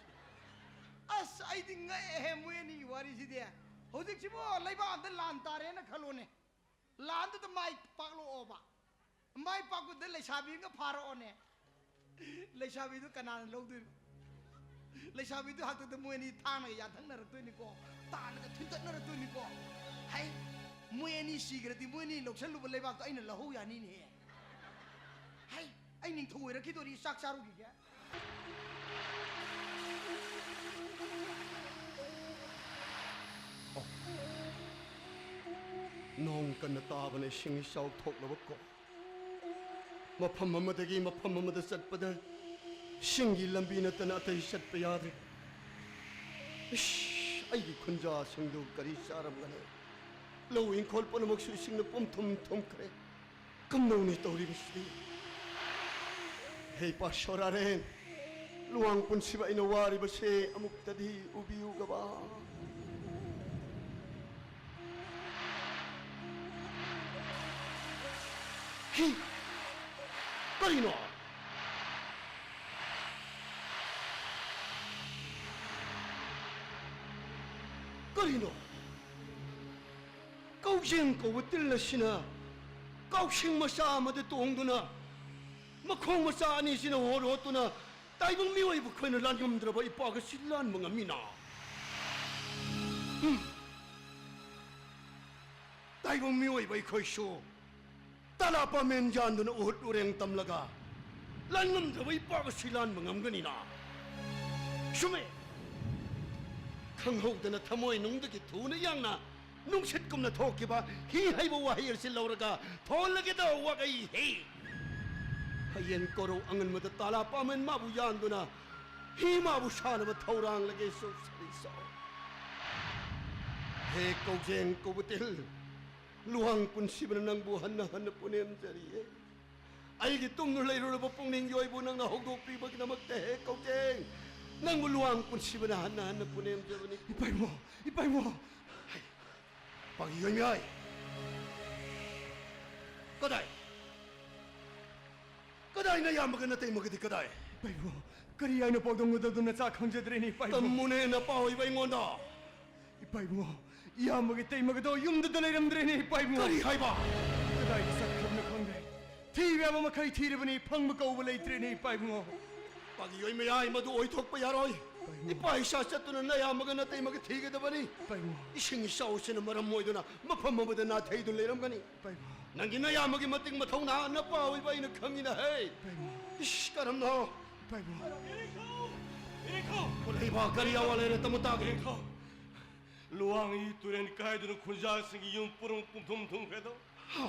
[SPEAKER 6] as ai ding ngai he mu ni wari si de hodik chi bo lai ba an lan tare na khalo ne lan to mai pak lo oba mai pak ko de le sabi nga pharo ne le sabi to kanan lo du le sabi to hak to mu ni thang na ya thang na ra tu ni ko ta na thin ta na ra tu ni ko hai mu ni sigrati mu ni lok sel lu le ba to ai na la ho ya ni ne hai ai ning thoi ra ki to ri sak saru ki ya
[SPEAKER 3] nong kan na ta bane sing sau thok la ko ma pham ma da gi ma pham ma da sat pa da sing gi lambi na ta na ta sat pa ya de ish ai gi khunja sing du kari saram ga ne lo in khol pa na mak su sing na pom thum kre kam no ni to ri bi hei pa shoraren luang pun siba ina wari ba se amuk ta di ubiu ga ba Hi! Karino! Karino! Kausing ko watil na sina kausing masama de tuong na makong masani sina horoto na taibang miway bukoy na lan yung draba ipagasilan mga mina. Taibang miway ba ikoy siyo? Tala pa men dyan doon uhot-ureng tamlaga. Langam daway pagasilan mangam ganina. Sume! Kanghaw na tamoy nung dakitu na yang na nung sitkom na toki ba hihay ba wahir silaw raga tolagi daw wakay hey. Hayen koro angan mo tala pa men mabuyan doon na hima busana ba taurang lagi so sariso. Hey kaujeng kubutil. Luang pun si benang buhan na hanap punem jari. Ay gitung nulay rolo pa pong ningyoy bunang na hogok pri bag na magtehe kau jeng. Nang luang pun si benang na hanap punem jari.
[SPEAKER 5] Ipay mo! Ipay mo!
[SPEAKER 3] Ay, pagiyoy mi ay. Kaday! Kaday na yamagan na tayo magati kaday.
[SPEAKER 5] Ipay mo! Kariyay na po doon doon na sa kanjadre ni Ipay mo!
[SPEAKER 3] Tamune na pahoy ba yung onda?
[SPEAKER 5] Ipay mo! Iya magitay magado yung dadalay ramdre ni Ipay mo!
[SPEAKER 3] Karihay ba?
[SPEAKER 5] Kaday sa club na kongre! Tibi ama makay tiri ba ni pang makaulay tre ni Ipay mo!
[SPEAKER 3] Pagiyoy mi ay maduoy tok pa yaroy. Ipay sa tunan na yamagan na tayo magatiga da ba ni?
[SPEAKER 5] Ipay mo!
[SPEAKER 3] Ising isaw siya na maramoy doon na mapamamada na tayo doon liram gani.
[SPEAKER 5] Ipay mo!
[SPEAKER 3] Nang ginayamag mating mataw na napawi ba yung nagkangin na hey?
[SPEAKER 5] Ipay mo!
[SPEAKER 3] Ish, karam na.
[SPEAKER 5] Ipay mo!
[SPEAKER 3] Wala iba kariya wala na tamutagi.
[SPEAKER 4] luang i turen kai dun khunja sing yung purung pum thum thum khe do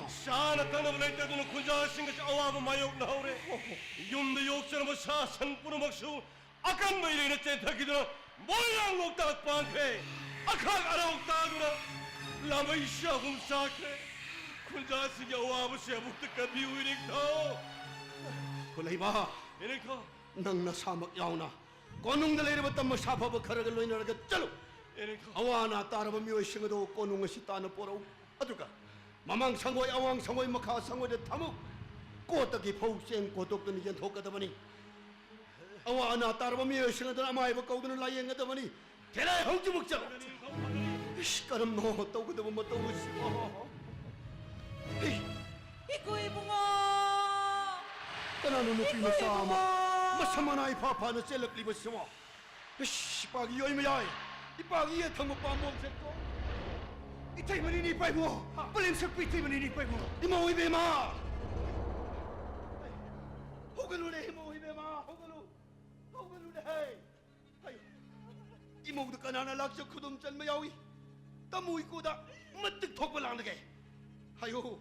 [SPEAKER 3] 샤나 땅을 내때도는 군자신 것이 아와부 마욕 나오래 юм도 욕처럼 사상 뿌르먹수 아깐 뭐 이래 젠타기들은 모양 먹다가 빵패 아까 알아먹다구나 라마 이샤 훔사케 군자신이 아와부 쉐북득가 비우이릭터 콜레이바 이릭터 낭나 사막 야우나 꼬농들 이래봤다 뭐 사파버 카라를 로이나라가 짤로 아와나 따라봐 미워싱어도 꼬농을 시따는 뽀로 아들까 마망 상고의 아왕 상고의 마카 상고의 타무 꼬떡이 포우생 꼬떡도 이제 독가다 보니 아와나 따라봐 미워싱어도 아마이버 꼬우는 라이앵가다 보니 대라의 홍주 먹자 시까름 너 떠오고도 뭐 떠오고 싶어
[SPEAKER 2] Iko'y bunga!
[SPEAKER 3] 까나는 높이 마사마 마사마나이 파파는 셀럽 리버스와 시빠기 열매야이 이빠기에 탕목 밤범색고
[SPEAKER 5] Itay maninipay mo! Palimsak po itay maninipay mo!
[SPEAKER 3] 이모 이베마 호글루네 이모 이베마 호글루네 하이 이모도 까나나 락적 쿠돔 짠마야위 따무 이꼬다 멋뜩 톡벌랑르게 하요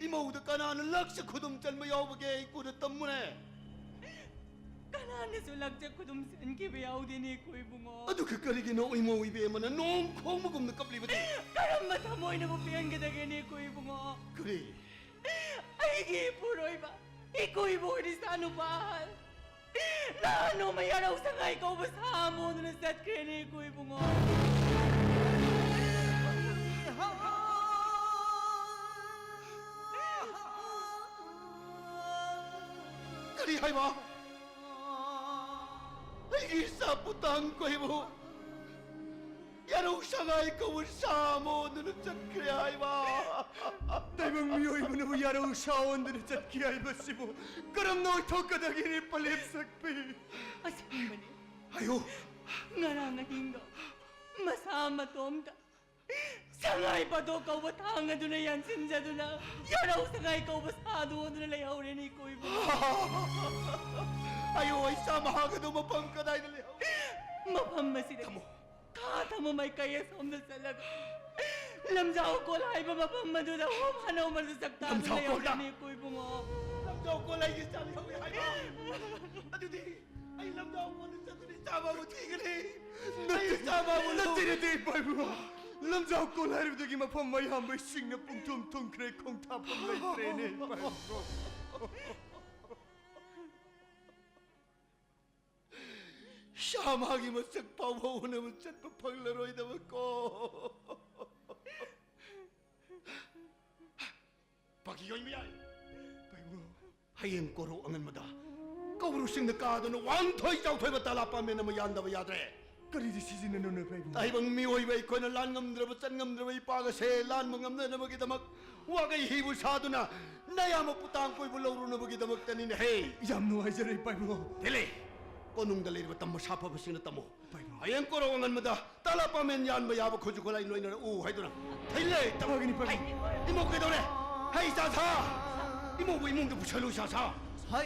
[SPEAKER 3] 이모도 까나나 락적 쿠돔 짠마야오게 이꼬다 땀무네
[SPEAKER 2] Kanana sulagtsak ko dum san kibayaw din iko'y bunga.
[SPEAKER 3] 아도 그 거리기 너 이모 이베마는 농콩 먹음는 깝리거든
[SPEAKER 2] Karam mata mo ay nabupian kita gani iko'y bunga.
[SPEAKER 3] 그래
[SPEAKER 2] Ay gipuroy ba? Iko'y bunga di sa ano bahal. Na ano may araw sa nga ikaw ba sa amo na nasat kaya ni iko'y bunga.
[SPEAKER 3] 그리 하이마 이 사부탄 거이모 야로 상하이 거울 사모 너는 전 그래 하이마
[SPEAKER 5] Taybang miyoy mo na mo yaraw sawan din at kiyay basibo. Karam no ito kadagini palimsak po.
[SPEAKER 2] Asabi man
[SPEAKER 3] 아유
[SPEAKER 2] nga nga hinga. Masama tom ka. Sangay pa do ka watanga do na yan sinja do na. Yaraw sangay ka basado do na layaw rin iko'y bunga.
[SPEAKER 3] 아유 이 사마하게도 못 방가다이 들려
[SPEAKER 2] Mapamasid mo. Kata mo may kaya sa umdal talaga. Lamjaw ko lahay ba mapamado na humanaw malasaktan na yung ganiko'y bunga.
[SPEAKER 3] lam자오 꼴라이게 짠이 형이 하이마 아주디 아이 lam자오 꼴은 짠이 싸마고 튀그리 아이 싸마고
[SPEAKER 5] Natinitipay mo! Lamjaw ko lahat ito yung mapamayamay sing na pungtungtung kre kong tapang may trene.
[SPEAKER 3] 샤마기 멋쩍 파워오는 멋쩍 팡러로이다 먹고 바기요이미야 하이엠 꼬로 엉은마다 거부로 싱드 까도는 왕토이 장토이바 달라빠면 뭐 얀다바 야드레
[SPEAKER 5] Kari di sisi na nuna pay mo.
[SPEAKER 3] 다이방 미오이베이 코는 란감드러버 짠감드러버 빠가세 란멍감드러 먹이다먹 와가이 히부 사두나 나야 뭐 뿌땅꼬이 불러오르는 먹이다먹 다니네 헤이
[SPEAKER 5] Yam no ay jaray pay mo.
[SPEAKER 3] 딜리 꼬농달리 이거 땀모 사파버 싱드 땀모 아이엠 꼬로 엉은마다 달라빠면 얀뭐 야바 코주콜라이 노이너라 우 하이도나 딜리
[SPEAKER 5] Tawagin ni pay mo.
[SPEAKER 3] 이모 그도래 하이 사사 이모 왜 이몽도 부철로 사사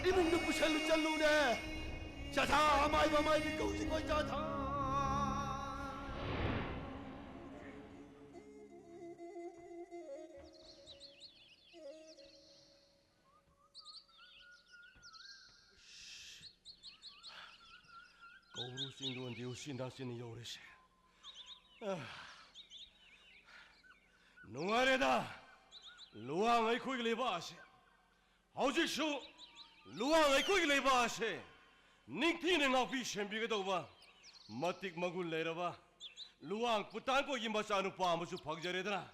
[SPEAKER 3] 이몽도 부철로 짤로네 사사 마이바마이 비꼬우신 거이 사사 거우루싱도 언제 신당신이 요래시 농아래다 루앙의 코이글레 바시 하우직수 루앙의 코이글레 바시 닝티는 앞이 셴비가 더봐 마틱 마굴 내려봐 루앙 부탄고 임바사는 파무수 박자래더나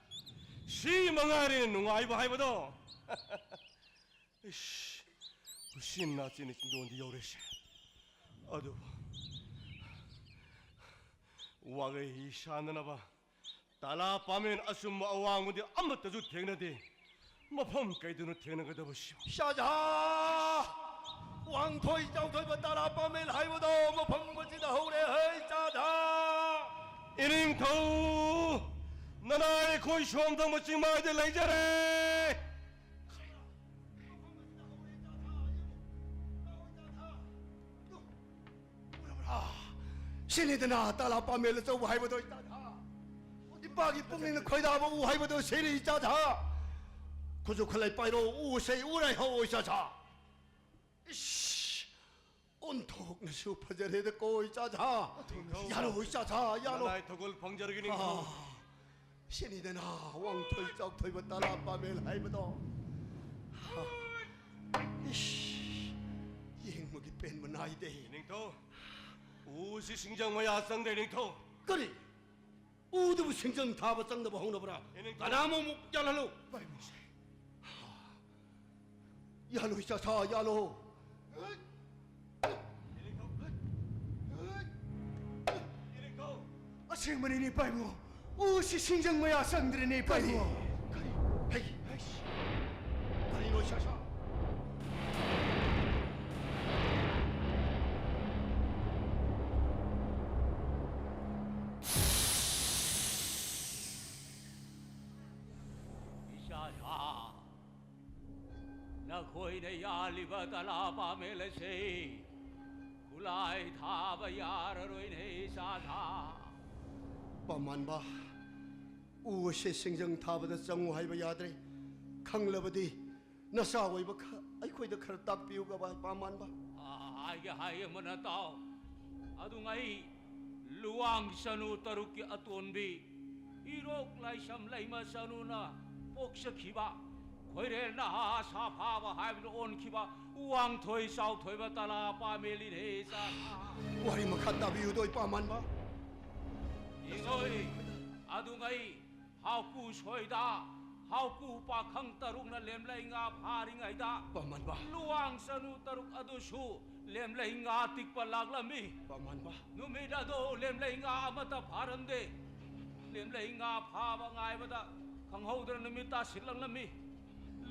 [SPEAKER 3] 시 망아리는 농아이바 하이바도 이씨 신나지는 신도 언제 요래시 아두 와가이 샤나나봐 달라 빠면 아숨마 아왕운데 아무것도 땡나데 마펌 까이드는 땡나가다 보시오 샤자 왕토이 장토이바 달라 빠면 하이보도 마펌 버지다 호래 헤이 짜자 이닝토 나나의 코이 쇼엄당 멋진 마이들 레이저래 신이드나 달라 빠면 저 하이보도 짜자 이빠기 뿡이는 거의 다 보고 하이보도 세리 짜자 kuzu khalai pairo u sei u rai ho oi cha cha ish on thok na su phajare de koi cha cha yalo oi cha cha yalo
[SPEAKER 5] 나의 덕을 방자르기 닝토
[SPEAKER 3] 신이 되나 왕털 쩍털 따라 밤에 라이브도 이씨 행복이 뺀문 아이데
[SPEAKER 5] 닝토 우시 싱장마야 아상대 닝토
[SPEAKER 3] 그리 우드부 생정 다버 짱더버 홍너버라 나나모 목잘할로 야로 이자사 야로
[SPEAKER 5] 아생만이 니 빠이모 우시 싱장마야 아상대 니 빠이모
[SPEAKER 3] 헤이 가리 노샤샤
[SPEAKER 10] 이샤샤 나 코이네 야리바 달라바 멜레세 굴라이 타바 야르로이네 이샤샤
[SPEAKER 3] 빠만바 우시 생정 다버더 정우 하이바 야드레 강러버디 나사 오이바 아이코이더 카르 딱 비우가 바 빠만바
[SPEAKER 10] 아이게 하이 머나따오 아둥아이 루왕 산우 따루키 아톤비 이록 라이삼 라이마 산우나 복석히바 코이레나 사파바 하이비 온키바 우왕 토이 사우 토이바 따라 파멜리네 사
[SPEAKER 3] 와리 마카타 비우도 빠만바
[SPEAKER 10] 이거이 아둥아이 하쿠 소이다 하쿠 파캉 따룩나 렘라잉아 파링아이다
[SPEAKER 3] 빠만바
[SPEAKER 10] luang sanu taruk adusu lem lehinga tikpa laglami
[SPEAKER 3] 빠만바
[SPEAKER 10] numidado lem lehinga amata parande lem lehinga phaba ngai bada khanghodra numita silanglami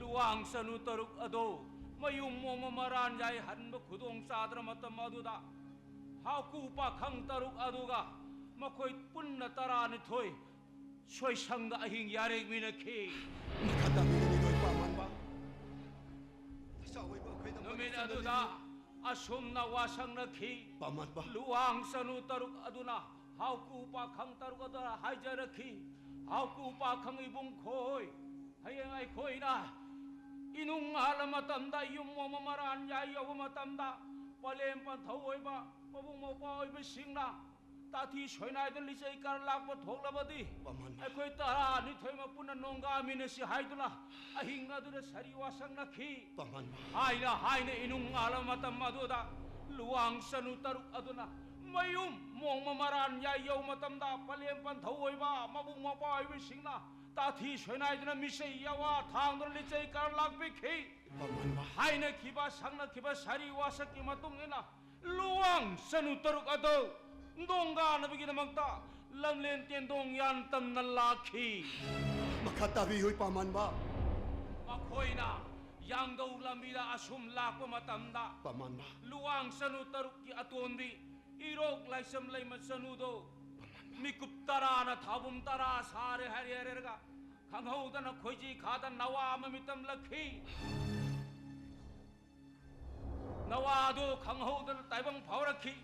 [SPEAKER 10] luang sanu taruk ado mayum moma maran jai hanba khudong sadra matam aduda haku pa khang taruk aduga makoi punna tarani thoi soi sangda ahing yarek minakhi
[SPEAKER 3] 마카타 비우도 빠만바 나사 오이바 코이더
[SPEAKER 10] numidado asum na wasang nakhi
[SPEAKER 3] 빠만바
[SPEAKER 10] luang sanu taruk aduna hauku pa khang taruk aduna haijarakhi hauku pa khang ibung khoi hayang ai khoi na inung halamatamda yung momamaran ya yawamatamda palem pan thoi ba pabung mo pa oi singna tati soinai den lisai kar lakpa thoklabadi
[SPEAKER 3] 빠만바
[SPEAKER 10] ai tara ni thoi ma puna nonga mine si haidula ahing aduna sari wasang nakhi
[SPEAKER 3] 빠만바
[SPEAKER 10] haina inung alamatam maduda luang sanu taruk aduna mayum mong mamaran ya yaw matamda palempan thawaiba mabung mapai singna tathi soinai dina misai yawa thangdon lichai kar lakbikhi
[SPEAKER 3] 빠만바
[SPEAKER 10] haina khiba sangna khiba sari wasaki matungina luang sanu taruk ado ndonga nabigina magta lamlen tendong yan tam na lakhi
[SPEAKER 3] 마카타 비우이 빠만바
[SPEAKER 10] makoina yang daw lamida asum lakpa matamda
[SPEAKER 3] 빠만바
[SPEAKER 10] luang sanu taruk ki atonbi irok laisam laima sanudo mikup tara na thabum tara sare hari harega kanghauda na khoji khada nawa mamitam lakhi nawado kanghauda na taibang phaurakhi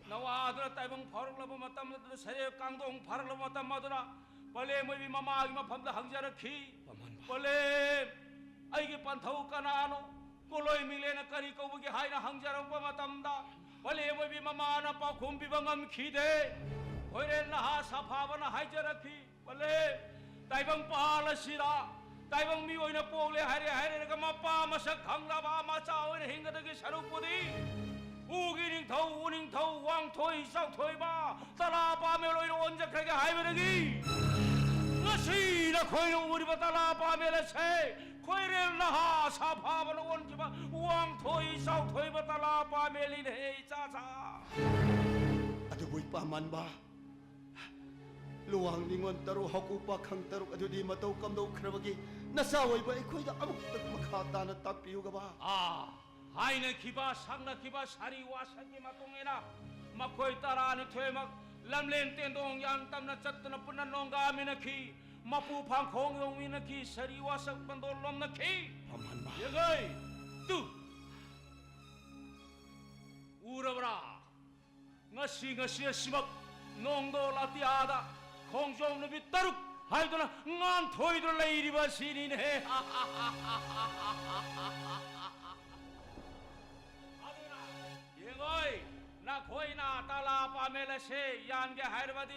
[SPEAKER 10] nawado na taibang phauraklaba matam na sare kangdong pharaklaba matam madura pale moi mama gi mafamda hangjarakhi pale aigi panthau kanano koloi milena kari kaubugi haina hangjarangpa matamda pale moi mama na pa khumbi bangam khide hoire na ha safabana haijarakhi pale taibang pala sira taibang mi oina pole hari hari ga mapa masak hanglaba macha oina hingadagi sarupudi ugining thau uning thau wang thoi sau thoi ba tala pa meloi onjakhage haiberagi ngasina khoi uri batala pa melase khoirel na ha saphaba no on kiba wang thoi sau thoi batala pa melin he cha cha
[SPEAKER 3] aduh boy pamanba luang ningon taru hakupa khang taru adudi matau kamdo khrabagi nasawai ba ikhoida amuk tak makhata na tapiuga ba
[SPEAKER 10] haina kiba sangna kiba sari wasagi matungena makhoi tarani thoimak lamlen tendong yang tamna chattuna punna nonga minakhi mapu phang khong yong minakhi sari wasak pandol lom nakhi
[SPEAKER 3] pamanba
[SPEAKER 10] yegai tu urabra ngasi simak nongdo latiada khongjong nabi taruk 하이도나 난 토이들 레이리바 신이네 예거이 나 거이나 달라 파멜레세 얀게 하이르바디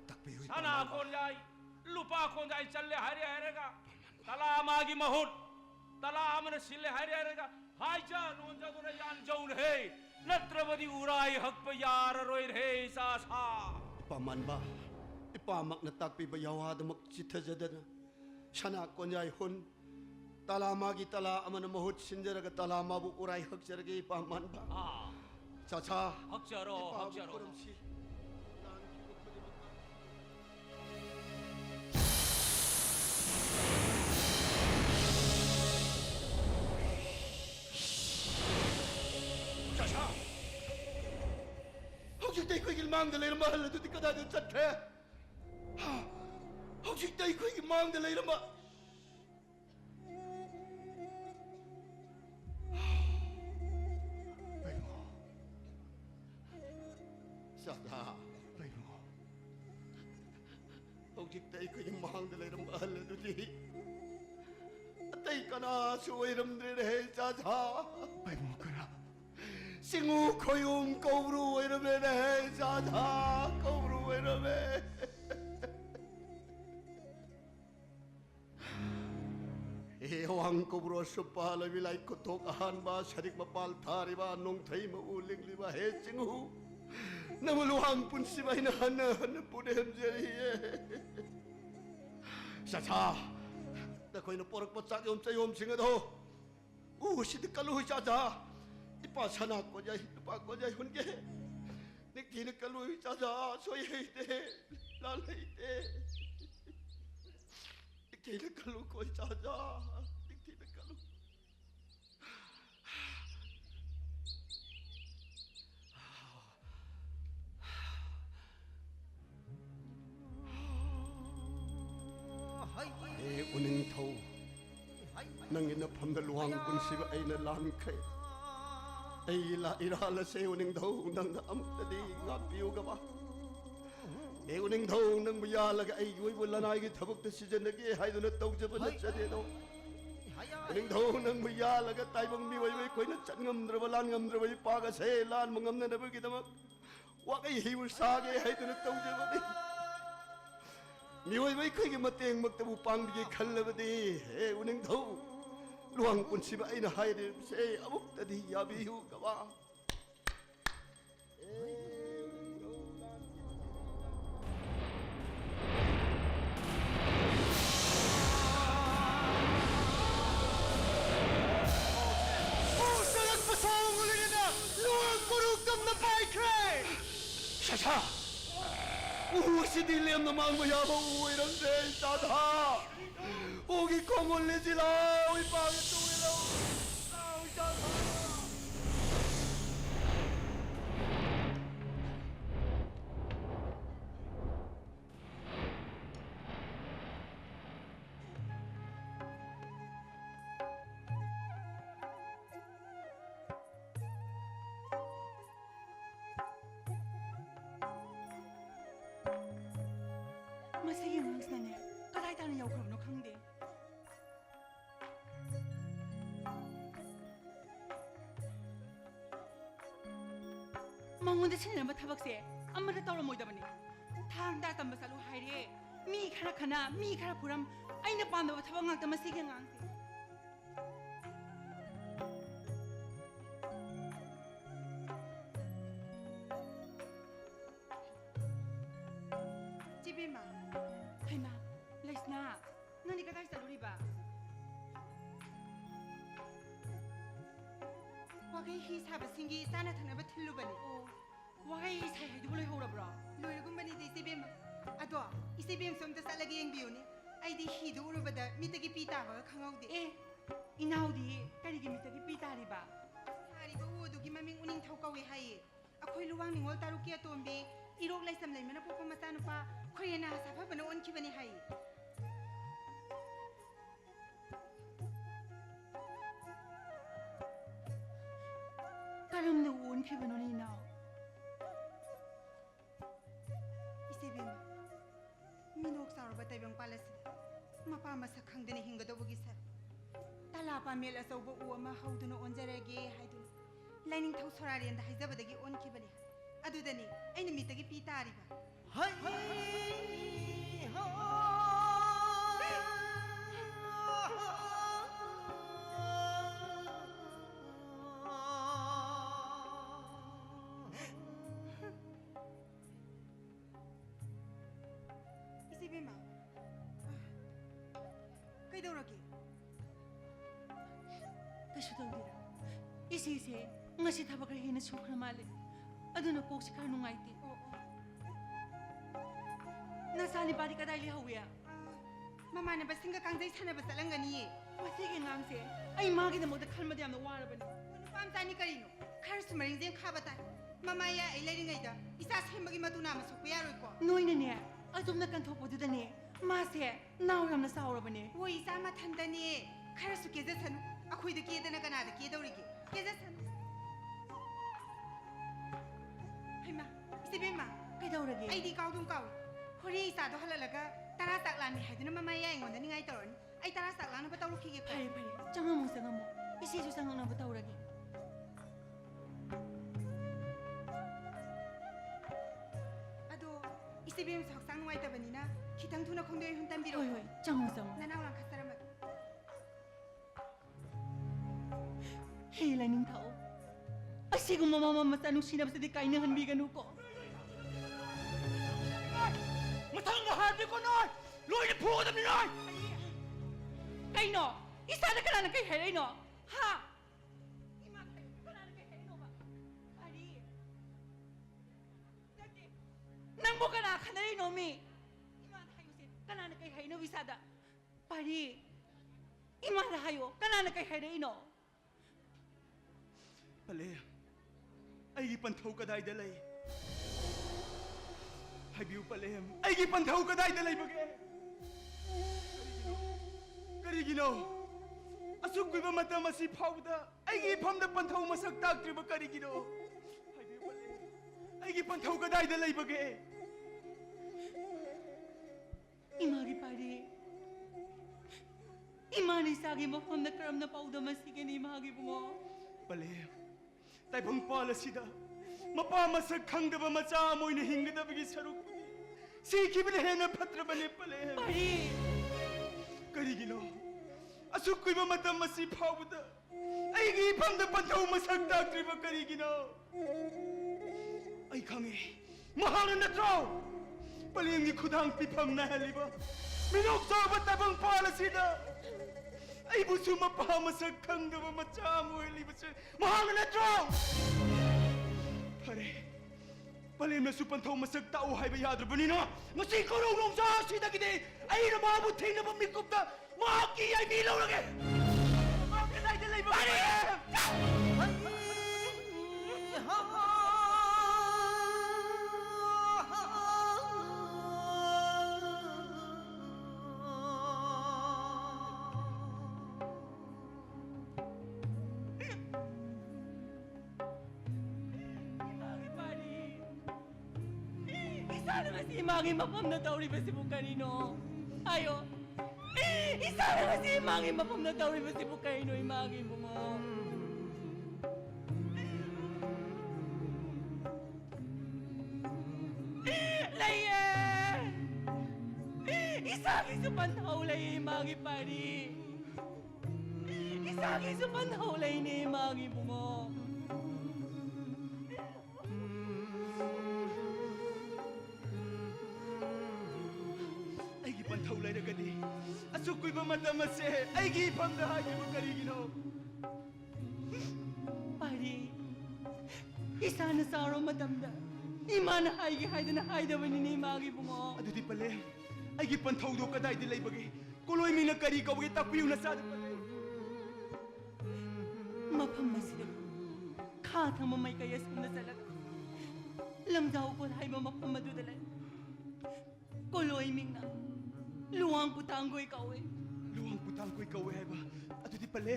[SPEAKER 3] takpiyo
[SPEAKER 10] 사나 콘자이 루파 콘자이 찰레 하이레가 달라 마기 마훗 달라 아무나 실레 하이레가 하이자 논자도나 얀 저운해 नत्रवदी उराई हक पे यार रोई रे सासा
[SPEAKER 3] Paman ba? Ipamak na takpi ba yawa damak cita jadana? Sana konyay hun. Tala magi tala aman mahut sinjara ka tala mabu uray hak jaragi paman ba?
[SPEAKER 10] 아
[SPEAKER 3] Chacha.
[SPEAKER 10] 학자로 학자로
[SPEAKER 3] kuramsi. Chacha. Hojik tay ko ilmang dalay na mahal na doon ka na doon sa tre. Hojik tay ko ilmang dalay na mahal. Sada. Hojik tay ko ilmang dalay na mahal na doon di. Atay ka na suway ramdre na hey, Chacha. Singu ko yung kauru ay naman eh, Sada, kauru ay naman. Ewang kauru sa pala bilay ko tokahan ba, sadik mapal tari ba, nung tayo mauling liba, he, singu. Namuluhang pun si may nahanan na punem jari eh. Sada, nakoy na porok patsak yung sayom singa do. Sidik kaluhi, Sada. Ipa sana ko jay, ipa ko jay hunge. Nagtinig kaluhi Chacha, soyay de, lalay de. Nagtinig kaluhi ko Chacha, nagtinig kaluhi. Uning tau, nang inapam na luhang kun siya ay nalangkay. Ay ila sa uning daw nang naamot na di nga piyo ka ba? Ay uning daw nang mayalaga ay wala na ay tabok na siya dyan nag-i hay doon at tawag siya pa na siya dito. Uning daw nang mayalaga tayo bang miway ko'y na chan ngamdrabalan ngamdrabay pagaselan mangam na nabag itamak. Wakay hiwal sage hay doon at tawag siya pa di. Miway ko'y mateng magtabupang bigay kalabadi. Ay uning daw. Luang pun si ba ay nahay din say amok tadi yabihu ka ba?
[SPEAKER 5] Sarang pasawang ulit na! Luwag kurugtang na paikray!
[SPEAKER 3] Shasha! Si Diliam naman mayabang uwi ng day, Sada! Ugi kong ulit sila! Uy, pangit uwi lang! Sada!
[SPEAKER 2] Masih yang nangis kadai tanah yau kurang nokang deh. Mangun deh sini nama tabak sih, amar tahu lah muda bani. Thang dah tambah selalu hari, mi kara puram, aina pandau tabak ngang tambah sih ngang sih.
[SPEAKER 8] Cibima.
[SPEAKER 2] Hai ma, Lesna, nani kadai selalu riba.
[SPEAKER 8] Wagai hi sahabat singgi sana thana betul bani.
[SPEAKER 2] Oh, wahai saya hidup boleh hura bro.
[SPEAKER 8] Loirgum bani di Cibima. Ado, Cibima som tas lagi yang biu ni. Ai di hidu uru bada mitagi pita ba khangau di.
[SPEAKER 2] Eh, inau di, kari gini tadi pita riba.
[SPEAKER 8] Hari ba udu gi maming uning thau kawi hai. Akhoi luwang ningol taru kia tombe. Irok lai sam lai mana popo mata nupa. Khoi na safa bana on ki bani hai.
[SPEAKER 2] Karam na uon ki banoni inau.
[SPEAKER 8] Cibima. Minok saru ba taibang pala
[SPEAKER 2] mapa masa khangdene hinggadawagi sar tala pamel asauba u ama hauduna onjarage haiduna laining thau sorarianda haijabadagi onkibani adudani aina mitagi pi tariba Isibima kaidauragi kasu tawdira isise ngasi thabakar hena sukhra male aduna koksi khar nungaite nasani bari kadai li hawiya mama ne basinga kangjai sana basalangani wasige ngamse ai magi da moda khalmadi amna warabani pam tani karino khar sumaring je khabata mama ya ai lairing aida isa sembagi matuna ma sokpa yaroi ko noina ne azumna kan thopodida ne mase naw yamna saurabane wo isa ma thandani khar su keze sanu akhoi da kedana kana da kedawrige keze sanu haima isibema kaidaurage ai di kaudum kaw hori isa do halalaga tara taklani haiduna mama ya ingonda ningai tawrani ai tara taklana ba tawrukhige phare phare changamo sangamo isi su sangana ba tawrage ado isibem saksang nuai tabanina khitang thuna khongde huntam biro hoi hoi changmo sam nanaw lang khasarama hey laning thau asiguma mama matanu sinabsadi kaina hanbiganu ko
[SPEAKER 5] Matanga hati ko noy! Loy ni puko dami noy!
[SPEAKER 2] Kaino isa na kana kay helay no ha ima kay kana kay helay no ba ari dati nang mo kana kanay no mi ima hayo sin kana kay helay no bisada pari ima hayo kana kay helay no
[SPEAKER 1] Pale, ay gipantaw ka dahil dalay. Habiw palem, ay gipantaw ka dahil dalay bagay. Karigino, asuk ko ba mata masipaw da, ay gipam na pantaw masagtag ba karigino. Habiw palem, ay gipantaw ka dahil dalay bagay.
[SPEAKER 2] imagi pari imani sagi mo from the karam na pauda masige ni imagi bungo
[SPEAKER 1] Palem, tayo pala sida, mapamasag kang daba macha mo inahinga da bagi saruk. Siki binahen na patra ba ni palem.
[SPEAKER 2] pari
[SPEAKER 1] Karigino, asuk ko'y mamatang masipaw da. Ay gipang na pantaw masagtag ba karigino. Ay kami, mahalan na traw. Paling ikudang pipam na haliba. Minokso ba tabang pala sida. Ay buso mapamasag kang na mamachamo haliba siya. Mahalan na traw. Pare, palim na supantaw masagtao hay bayadra ba nino? Masikurong nung sa sida gini. Ay na mabuting na pamikup na. Maki ay bilaw lagi. Makinay dalay ba? Pare!
[SPEAKER 2] Sana nga si Imangi mapam na tawri ba si Bukanino? Ayo! Isa na nga si Imangi mapam na tawri ba si Bukanino? Imangi mo mo! Laye! Isagi sa panhaw laye Imangi pari! Isagi sa panhaw laye ni Imangi mo mo!
[SPEAKER 1] Pantaw lay na gani. Asuk ko'y mamadamase. Ay gipam na hagi mo karigino.
[SPEAKER 2] Pari, isa na sa araw madamda. Ima na haygi hayda na hayda ba ni Imagi bungo?
[SPEAKER 1] Ado di pala. Ay gipantaw do ka dahil dilay bagay. Kuloy mi nagkarikaw ay takpiw na sa pala.
[SPEAKER 2] Mapamasilaw. Katang mamay kaya sa nasalag. Lamdaw ko na hay mamapamadudalay. Kuloy ming na. Luwang putanggo ikaw eh.
[SPEAKER 1] Luwang putang ko ikaw eh ba? Ado di pala.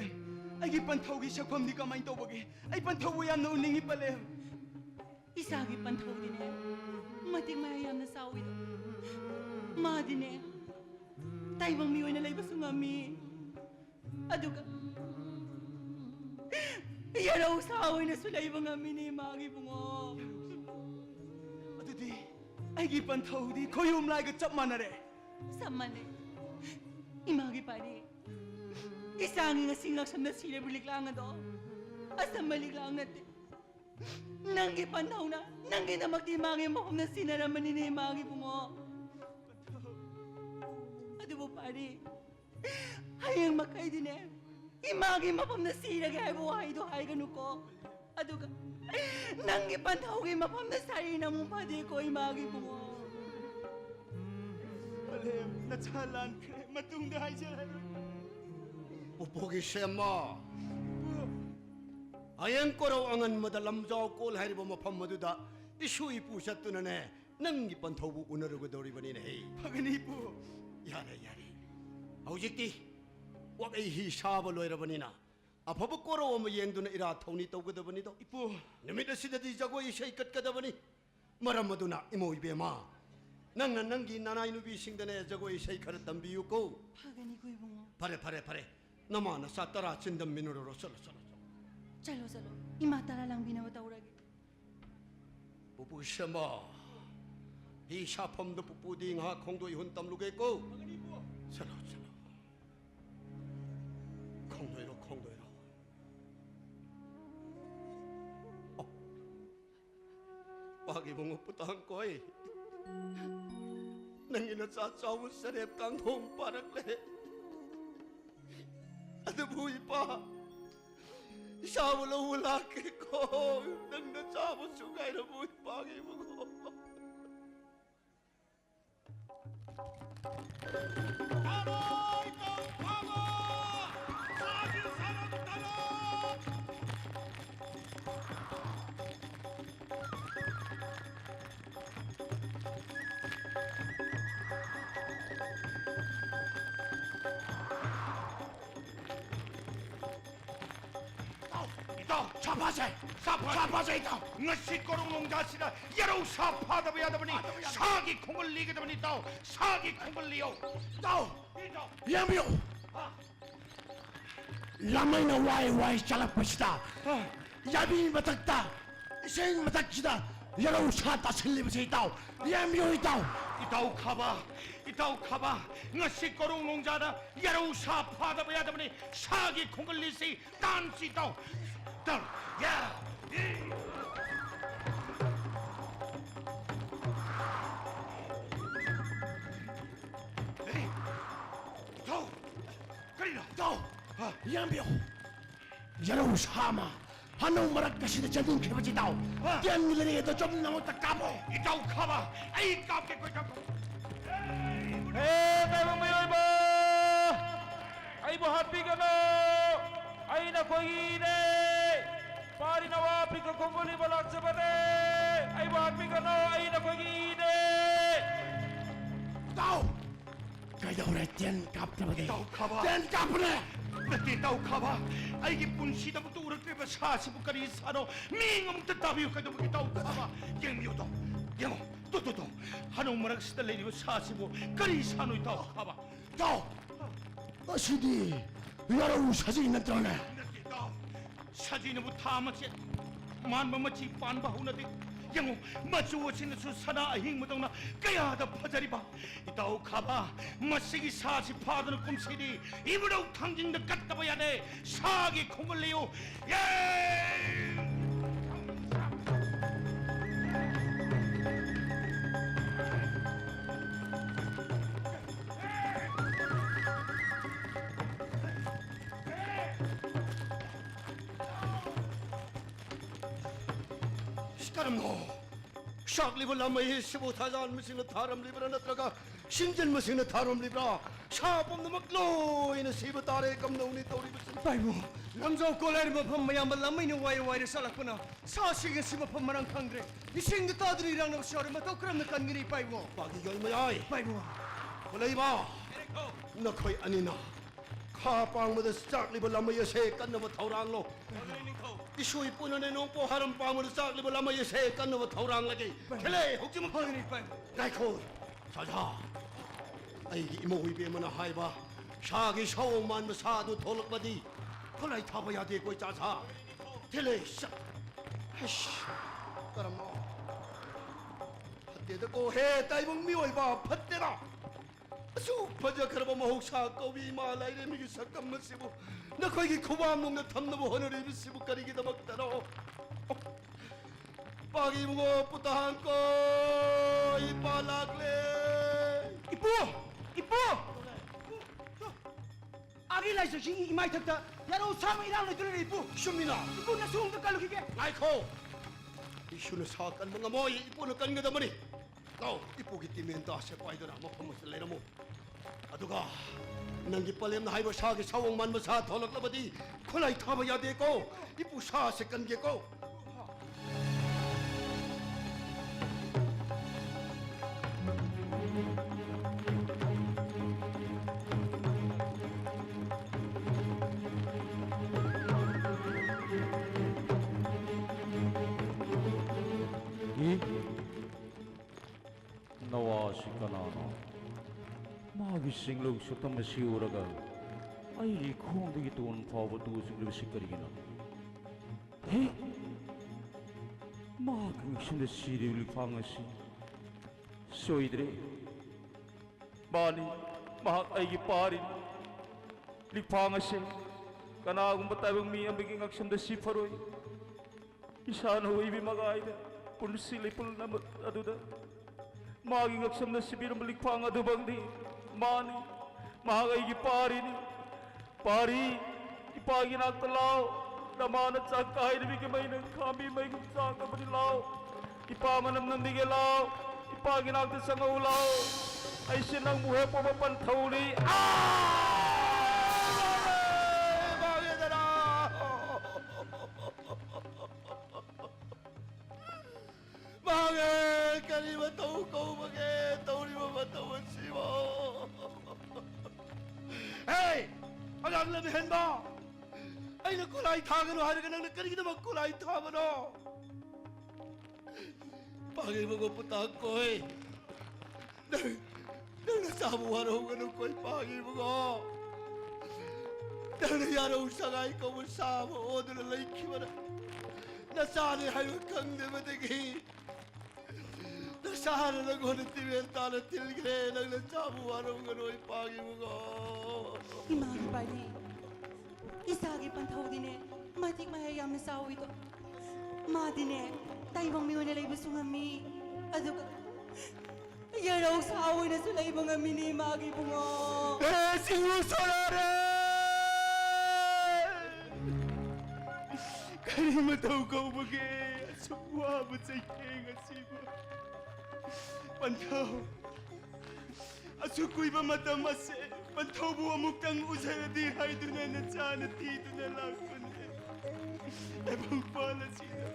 [SPEAKER 1] Ay gipantaw gi siya pam di ka main tawag eh. Ay pantaw yan na uningi pala.
[SPEAKER 2] Isagi pantaw din eh. Mating mayayam na sawi do. Ma din eh. taibang mi oina laibas ngami aduga yaraw sa oina sulaibang ngami ni magi bungo
[SPEAKER 5] ꯑꯗꯨꯗꯤ ꯑꯩꯒꯤ ꯄꯟꯊꯧꯗꯤ ꯈꯣꯏꯌꯨꯝ ꯂꯥꯏꯒ ꯆꯞ ꯃꯥꯟꯅꯔꯦ
[SPEAKER 2] samane imagi pari isangi ngasing laksamna sire buliklang ado asam maliklang nate nangi pantaw na nangi namakti magi mahom na sinaraman ni magi bungo adu bo pari hayang makay din imagi mapam na sira gaya bo hay do hay ganu ko adu ka nangi pantaw gi mapam na sari na mong padi ko imagi bungo
[SPEAKER 5] Palem, natsalan ka matungda hay siya
[SPEAKER 3] Pupugi sema. Ayan ko raw angan madalam jaw kol hari bo mafam maduda isu ipu satuna ne nangi panthobu unarugo dori bani ne
[SPEAKER 5] Pagani po
[SPEAKER 3] yare Aujikti wak ai hi saba loira bani na afabu ko raw ma yengduna ira thoni tawgada bani do
[SPEAKER 5] Ipo
[SPEAKER 3] nimit asida di jago isai kat kada bani maram maduna imoi bema nangi nanai nubi singdane jago isai khar tambiyu ko
[SPEAKER 2] pagani ko bungo
[SPEAKER 3] pare namana satara chindam minuro solo
[SPEAKER 2] chalo imatara lang binawatawragi
[SPEAKER 3] Pupu sema hi shapam do pupu ding ha khong do ihun tam luge ko chalo khong do ro Pagi mo putang koi nangina sa chawu sarep kang thong parak le ada bui pa Isawala wala ko nang nasawa sugay na bui pagi mo ko
[SPEAKER 9] Taroy kang pama! Sagi sarang talon! Ito! 사파자 ito! Ngasi korong nung dasida yaraw sapada ba yada ba ni sagi kongol liga da ba ni tao sagi kongol liyo
[SPEAKER 4] Tao!
[SPEAKER 9] ito
[SPEAKER 4] Yamyo! Lamay na wai salap pasita! Yabi matagta! Iseng matagsida! Yaraw sata silib sa itaw! Yamyo itaw!
[SPEAKER 9] itaw kaba ngasi korong nung dada yaraw sapada ba yada ba ni sagi kongol lisi tansi tao tao ya tao kanina
[SPEAKER 4] Tao! Yamyo! Yaraw sama! Anong marak kasi na dyan kaya si Tao? Diyan nila niya ito job na mo takapo!
[SPEAKER 9] itaw kaba ay kapke ko itaw
[SPEAKER 10] Hey, kayo mayoy ba? Ay mo happy ka na! Ay na ko ine! Pari na wapi ka kung muli balak sa bane! Ay mo happy ka na! Ay na ko ine!
[SPEAKER 4] Tao! Kaya ulit yan kap na bagay!
[SPEAKER 9] Tao ka ba?
[SPEAKER 4] Yan kap na!
[SPEAKER 9] Nakitaw ka ba? Ay gipunsida mo turag kaya sa mo karisano mingam tatabiyo ka mo kitaw ka ba? Yang miyo to! Yang mo! Tututo! Anong marag sa talay mo sa mo karisano itaw ka ba?
[SPEAKER 4] Tao! Asidi! Yaraw sasin na ito na!
[SPEAKER 9] Nakitaw! Saji na mo tama siya man mamachipan ba ho natin? Yang mo matsuwasin na susana ahing mo daw na kaya da pajari ba? Itaw ka ba? Masigi sa si pada na kumsidi imo daw tangjing na katabayan eh sagi kumaliyo! Yay!
[SPEAKER 3] Karam mo Shakli wala may sibo tajan masing na taram libra na traga Sinjan masing na taram libra Shapam na magloy na sibo tare kam na unit tori masing
[SPEAKER 5] Pai mo lamjaw ko lai mapam mayam lamay na wai na salak pa na sasig si mapam marang kangre ising na tadri rang ng siyari matokram na kangini pai mo
[SPEAKER 3] Pagigal mayay
[SPEAKER 5] Pai mo
[SPEAKER 3] Walay ba Nakoy anina Kapang mo da shakli wala may se kan na matawrang lo Isuy po na ninong po haram pa mo da shakli wala may se kan na matawrang lagi Kile hukji mo
[SPEAKER 5] Pagani pai
[SPEAKER 3] Gaiko Saja ꯑꯩꯒꯤ ꯏꯃꯧ ꯏꯕꯦꯝꯃꯅ ꯍꯥꯏꯕ ꯁꯥꯒꯤ ꯁꯑꯣꯡ ꯃꯥꯟꯕ ꯁꯥꯗꯨ ꯊꯣꯛꯂꯛꯄꯗꯤ ꯈꯨꯠꯂꯥꯏ ꯊꯥꯕ ꯌꯥꯗꯦ ꯀꯣꯏ ꯆꯥ ꯁꯥ ꯊꯤꯜꯂꯦ ꯀꯔꯝꯃ ꯐꯠꯇꯦꯗꯀꯣ ꯍꯦ ꯇꯥꯏꯕꯪ ꯃꯤꯑꯣꯏꯕ ꯐꯠꯇꯦꯗ ꯑꯁꯨꯛ ꯐꯖꯈ꯭ꯔꯕ ꯃꯍꯧꯁꯥ ꯀꯧꯕꯤ ꯏꯃꯥ ꯂꯥꯏꯔꯦꯝꯕꯤꯒꯤ ꯁꯛꯇꯝ ꯑꯁꯤꯕꯨ ꯅꯈꯣꯏꯒꯤ ꯈꯨꯕꯥꯝꯅꯨꯡꯗ ꯊꯝꯅꯕ ꯍꯣꯠꯅꯔꯤꯕꯁꯤꯕꯨ ꯀꯔꯤꯒꯤꯗꯃꯛꯇꯅꯣ ꯄꯥꯒꯤ ꯏꯕꯨꯡꯉꯣ ꯄꯨꯇꯥꯡꯀꯣ 이빠 락래
[SPEAKER 4] 이뻐! 이뻐! 아기 라이서싱 이마이 탁다 야로 사무이랑 너희들 이뻐!
[SPEAKER 3] 슈미나
[SPEAKER 4] 이뻐 나 수홍도 깔로기게
[SPEAKER 3] 아이코 이슈는 사악한 뭔가 뭐 이쁘는 깐거다 머니 너 이쁘기 때문에 다시 빠이더라 뭐 pomo서 내려모 아두가 nangi palem na haiba sa ge sawong man ma sa tholak labadi khulai thaba ya de ko ipu sa se kan ge ko
[SPEAKER 10] 이 나와 시카나나 마기 싱록 쇼탐 시우라가 아이리 콩득이 돈 파버 두 싱록 시카리기나 에 마기 신데 시리울 방아시 소이드레 마니 마 아이기 파리 릭방아시 까나군바 따병 미 암비기 악심데 시파로이 이샤노 이비 마가이다 pulsili pul na aduda maging aksam na sibir balik pa nga dubang di mani mahagay gipari ni pari ipagin agtalaw naman at sa kahit na bigay ng kami may kumsang kapanilaw ipamanam ng digilaw ipagin agta sa ngaulaw ay sinang muhe po mapantawli
[SPEAKER 3] 망해 까리만 더욱 거우하게 떠오리만 맞다고 씨모 에이 아랑라면 했나 아이 너 꿀아이 타가노 하려가 너 끓이기도 막 꿀아이 타버너 빵이 먹고 뿌딱거이 너는 사무하러 오가는 거이 빵이 먹어 너는 야로 우상아이 거물 사무 오늘은 레이키마라 나 사는 하여 강대마대기 Sana na ko na tiwenta na tilgre nang nagsabuhan ng gano'y pangimugo.
[SPEAKER 2] Imagi pari, isagi pantaw din matik mahayam na sao ito. Ma din taibang miyo na laibas ng ami. Ado ka, yaraw sao na sa laibang ami ni Imagi bungo.
[SPEAKER 1] Singusolare! Kalimataw ka umagi, asukwa mo sa ikinga sibo. Pantaw, asukoy ba matamase? Pantaw buwa muktang usay di hay doon na sana dito na lang ko na. Ebang pala sila.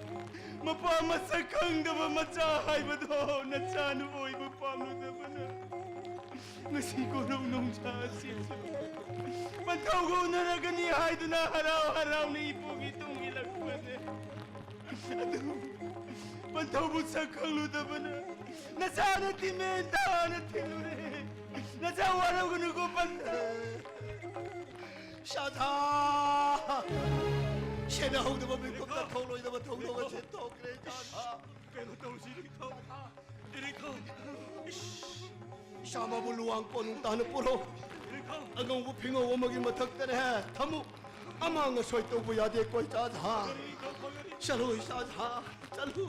[SPEAKER 1] Mapamasakang na ba matsahay ba doon na sana oy mapamlo na ba na? Ngasiguraw nung siya. Pantaw ko na naganihay doon na haraw-haraw na ipong itong ilagpan eh. Pantaw mo sa kaluda ba na? Nasaan ang timenta na tinuri? Nasawa na ko pantaw.
[SPEAKER 3] 샤다 셰나홍 나만 믿고 나 통로이 나만 통로가 제토 그래 샤다
[SPEAKER 1] Pero sirito. Dirito.
[SPEAKER 3] 샤마불 루앙 뻔 따는 뿌로 아강 부핑어 오먹이 마탁대래 타무 아망가 소이또 부야 될 거이 짜자 샤루이 샤자 짤루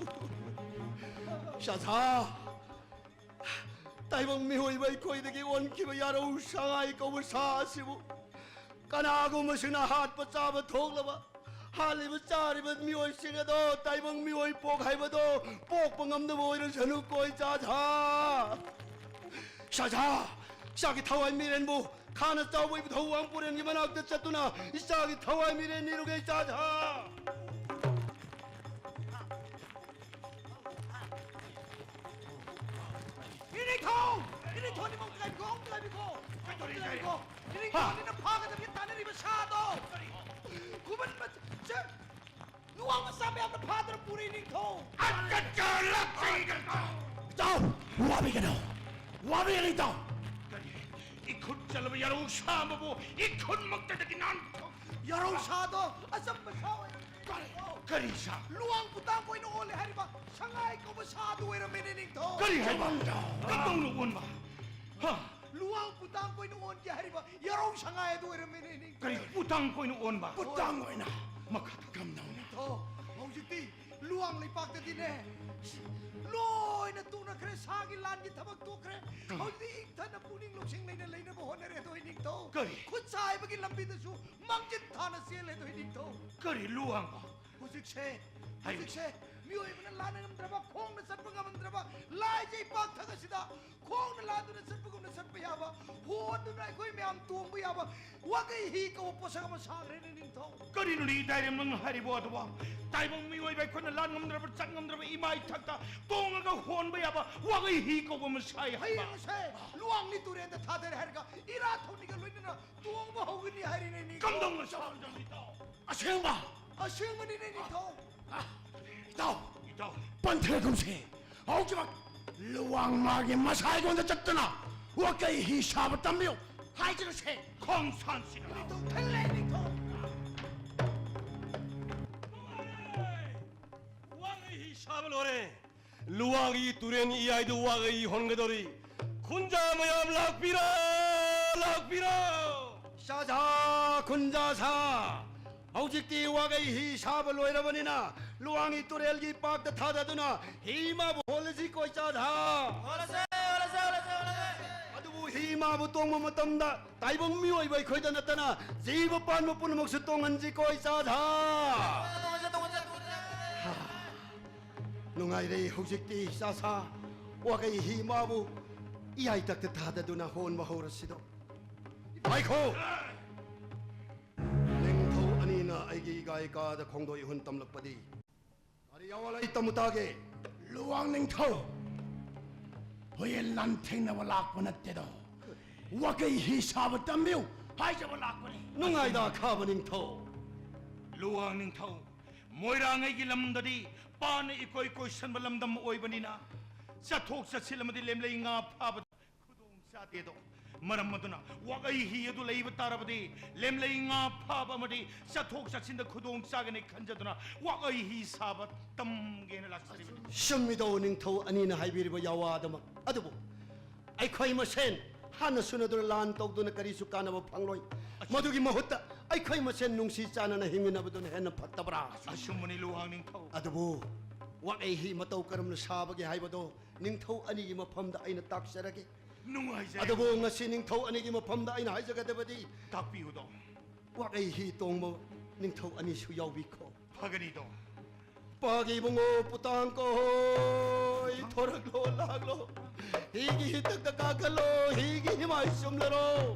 [SPEAKER 3] 샤자 따이방 미호이 바이 거이 되게 원키바 야로 상하이 거물 사시부 까나고 무슨나 핫바 짜바 통라바 할리바 짜리바 미호이 싱어도 따이방 미호이 뽀가이바도 뽀뽕 없는 모이를 전후 거이 짜자 샤자 샤기 타와이 미렌부 카나 짜오이부 더우왕 뿌렌 이만 악대 짰두나 이 샤기 타와이 미렌 이루게 짜자
[SPEAKER 6] 이리 돈이 먹다가 이거 엉뚱하고 이거 이리 돈이는 파가 되게 다는 입에 사도 구분 맞지 누가 싸매 한번 파들 뿌리니 거
[SPEAKER 4] 또! 와비게노! 와비게니또!
[SPEAKER 9] 이컷 잘라봐 야로 사마보 이컷 먹다더니 난
[SPEAKER 6] 야로 사도 아sampa sawe
[SPEAKER 9] 거리사
[SPEAKER 6] luang putang ko inoole hariba sangay ko ba sa duwera menining to
[SPEAKER 9] 거리 해방다 깜동 누군 마
[SPEAKER 6] luang putang ko inoon di hariba yarong sangay duwera menining
[SPEAKER 9] 거리 부당 거이는 온마
[SPEAKER 4] Putang ko ina.
[SPEAKER 9] 막하다
[SPEAKER 6] to hojiti luang lipak ta dine loy na tuna kre sagi lan gi tabak to kre hojiti ikta na puning luksing nei na lei na bohon re to hining to
[SPEAKER 9] Kari.
[SPEAKER 6] khut sai bagi lambi da su mangjit thana se le to hining to
[SPEAKER 9] 거리 루앙
[SPEAKER 6] Hujikse,
[SPEAKER 9] Ay.
[SPEAKER 6] hujikse, miyo ibn lana ng draba, kong na sarpa ng draba, lai jay pagtaga sida, kong na lado na sarpa kong na sarpa yaba, huwag na iko'y may amtumbo yaba, wag ay hikaw po sa kamasangre ni ninto.
[SPEAKER 9] 거리 누리 다이렘 능 하리보 아도와 다이봉 미워이 바이코나 란 놈들아 짱 놈들아 이마이 탁다 똥아가 혼바야바 와가이 히고 보면 사이
[SPEAKER 6] Ay,
[SPEAKER 9] 하바
[SPEAKER 6] se, luang ni ture na tader herga, ira toni ka luin na, tuwang mahogin ni hari ni ninto.
[SPEAKER 9] 깜동을 사람들이다
[SPEAKER 4] Asyamba.
[SPEAKER 6] Asyang man ni ninto.
[SPEAKER 4] Ito.
[SPEAKER 9] 이다
[SPEAKER 4] Pantay kumsi. Ako kimak. Luwang magi masay ko na chatana. Huwag kayo hisabat tamyo. Hay sila siya.
[SPEAKER 9] 광산시라
[SPEAKER 6] Ninto, kale ninto.
[SPEAKER 3] 왕의 샤을 오래 루왕이 두레니 이 아이도 왕의 honge돌이 군자모야 락비라 락비라 샤자 군자사 아우직디 왕의 샤을 오래버니나 루왕이 두레기 빡다 타다두나 히마부 홀리지고 있자다 아두부 히마부 똥모 못담다 다이봉 미워이 바이 거기다 났다나 제이버 빤모 뿌는 목수 똥은 짓고 있자다 Nungayray hujikti sasa wakay himabu iyay taktatada doon na hon mahorasido. Maiko! Lingtaw anina ay gigay ka da kongdo ihun tamlagpadi. Ariyawala itamutage.
[SPEAKER 4] Luwang ning tao. Hoy lanteng na wala ko na tedo. Huwag kayo hisabat tamyo. Hay sa wala ko ni.
[SPEAKER 3] Nungay da kabaning to.
[SPEAKER 9] 루왕ning 타우 모이랑의 길람들이 빠네 이거 이거 선발람담 오이버니나 자톡사 실람들이 렘레잉아 파바 구동사대도 마람마도나 와가이 히에도 레이버 따라버디 렘레잉아 파바머디 자톡사 친다 구동사가네 간자도나 와가이 히 사바 땀게네 락사리
[SPEAKER 3] Siyamidaw ning to anina haibiriba yawadama. Adubo. Ay koy masen. Hana sunodor lantog doon na karisuka na mapangloy. Madugi mahota. Ay koy masen nung si sana na hingin na ba doon hen na patabra.
[SPEAKER 9] 아쉬운분이 루왕ning 타우
[SPEAKER 3] Adubo. Wak ay hi mataw karam na sabag ay haibado. Ning to anigi mapamda ay na taksaragi.
[SPEAKER 9] 누가이제
[SPEAKER 3] Adubo nga si ning to anigi mapamda ay na hay sagadabadi.
[SPEAKER 9] 닭비우도
[SPEAKER 3] Wak ay hi tong mo. Ning to ani suyaw biko.
[SPEAKER 9] 파가니도
[SPEAKER 3] Pagi bungo putang ko hoy toraglo laglo higi hitag kakalo higi himay sumlaro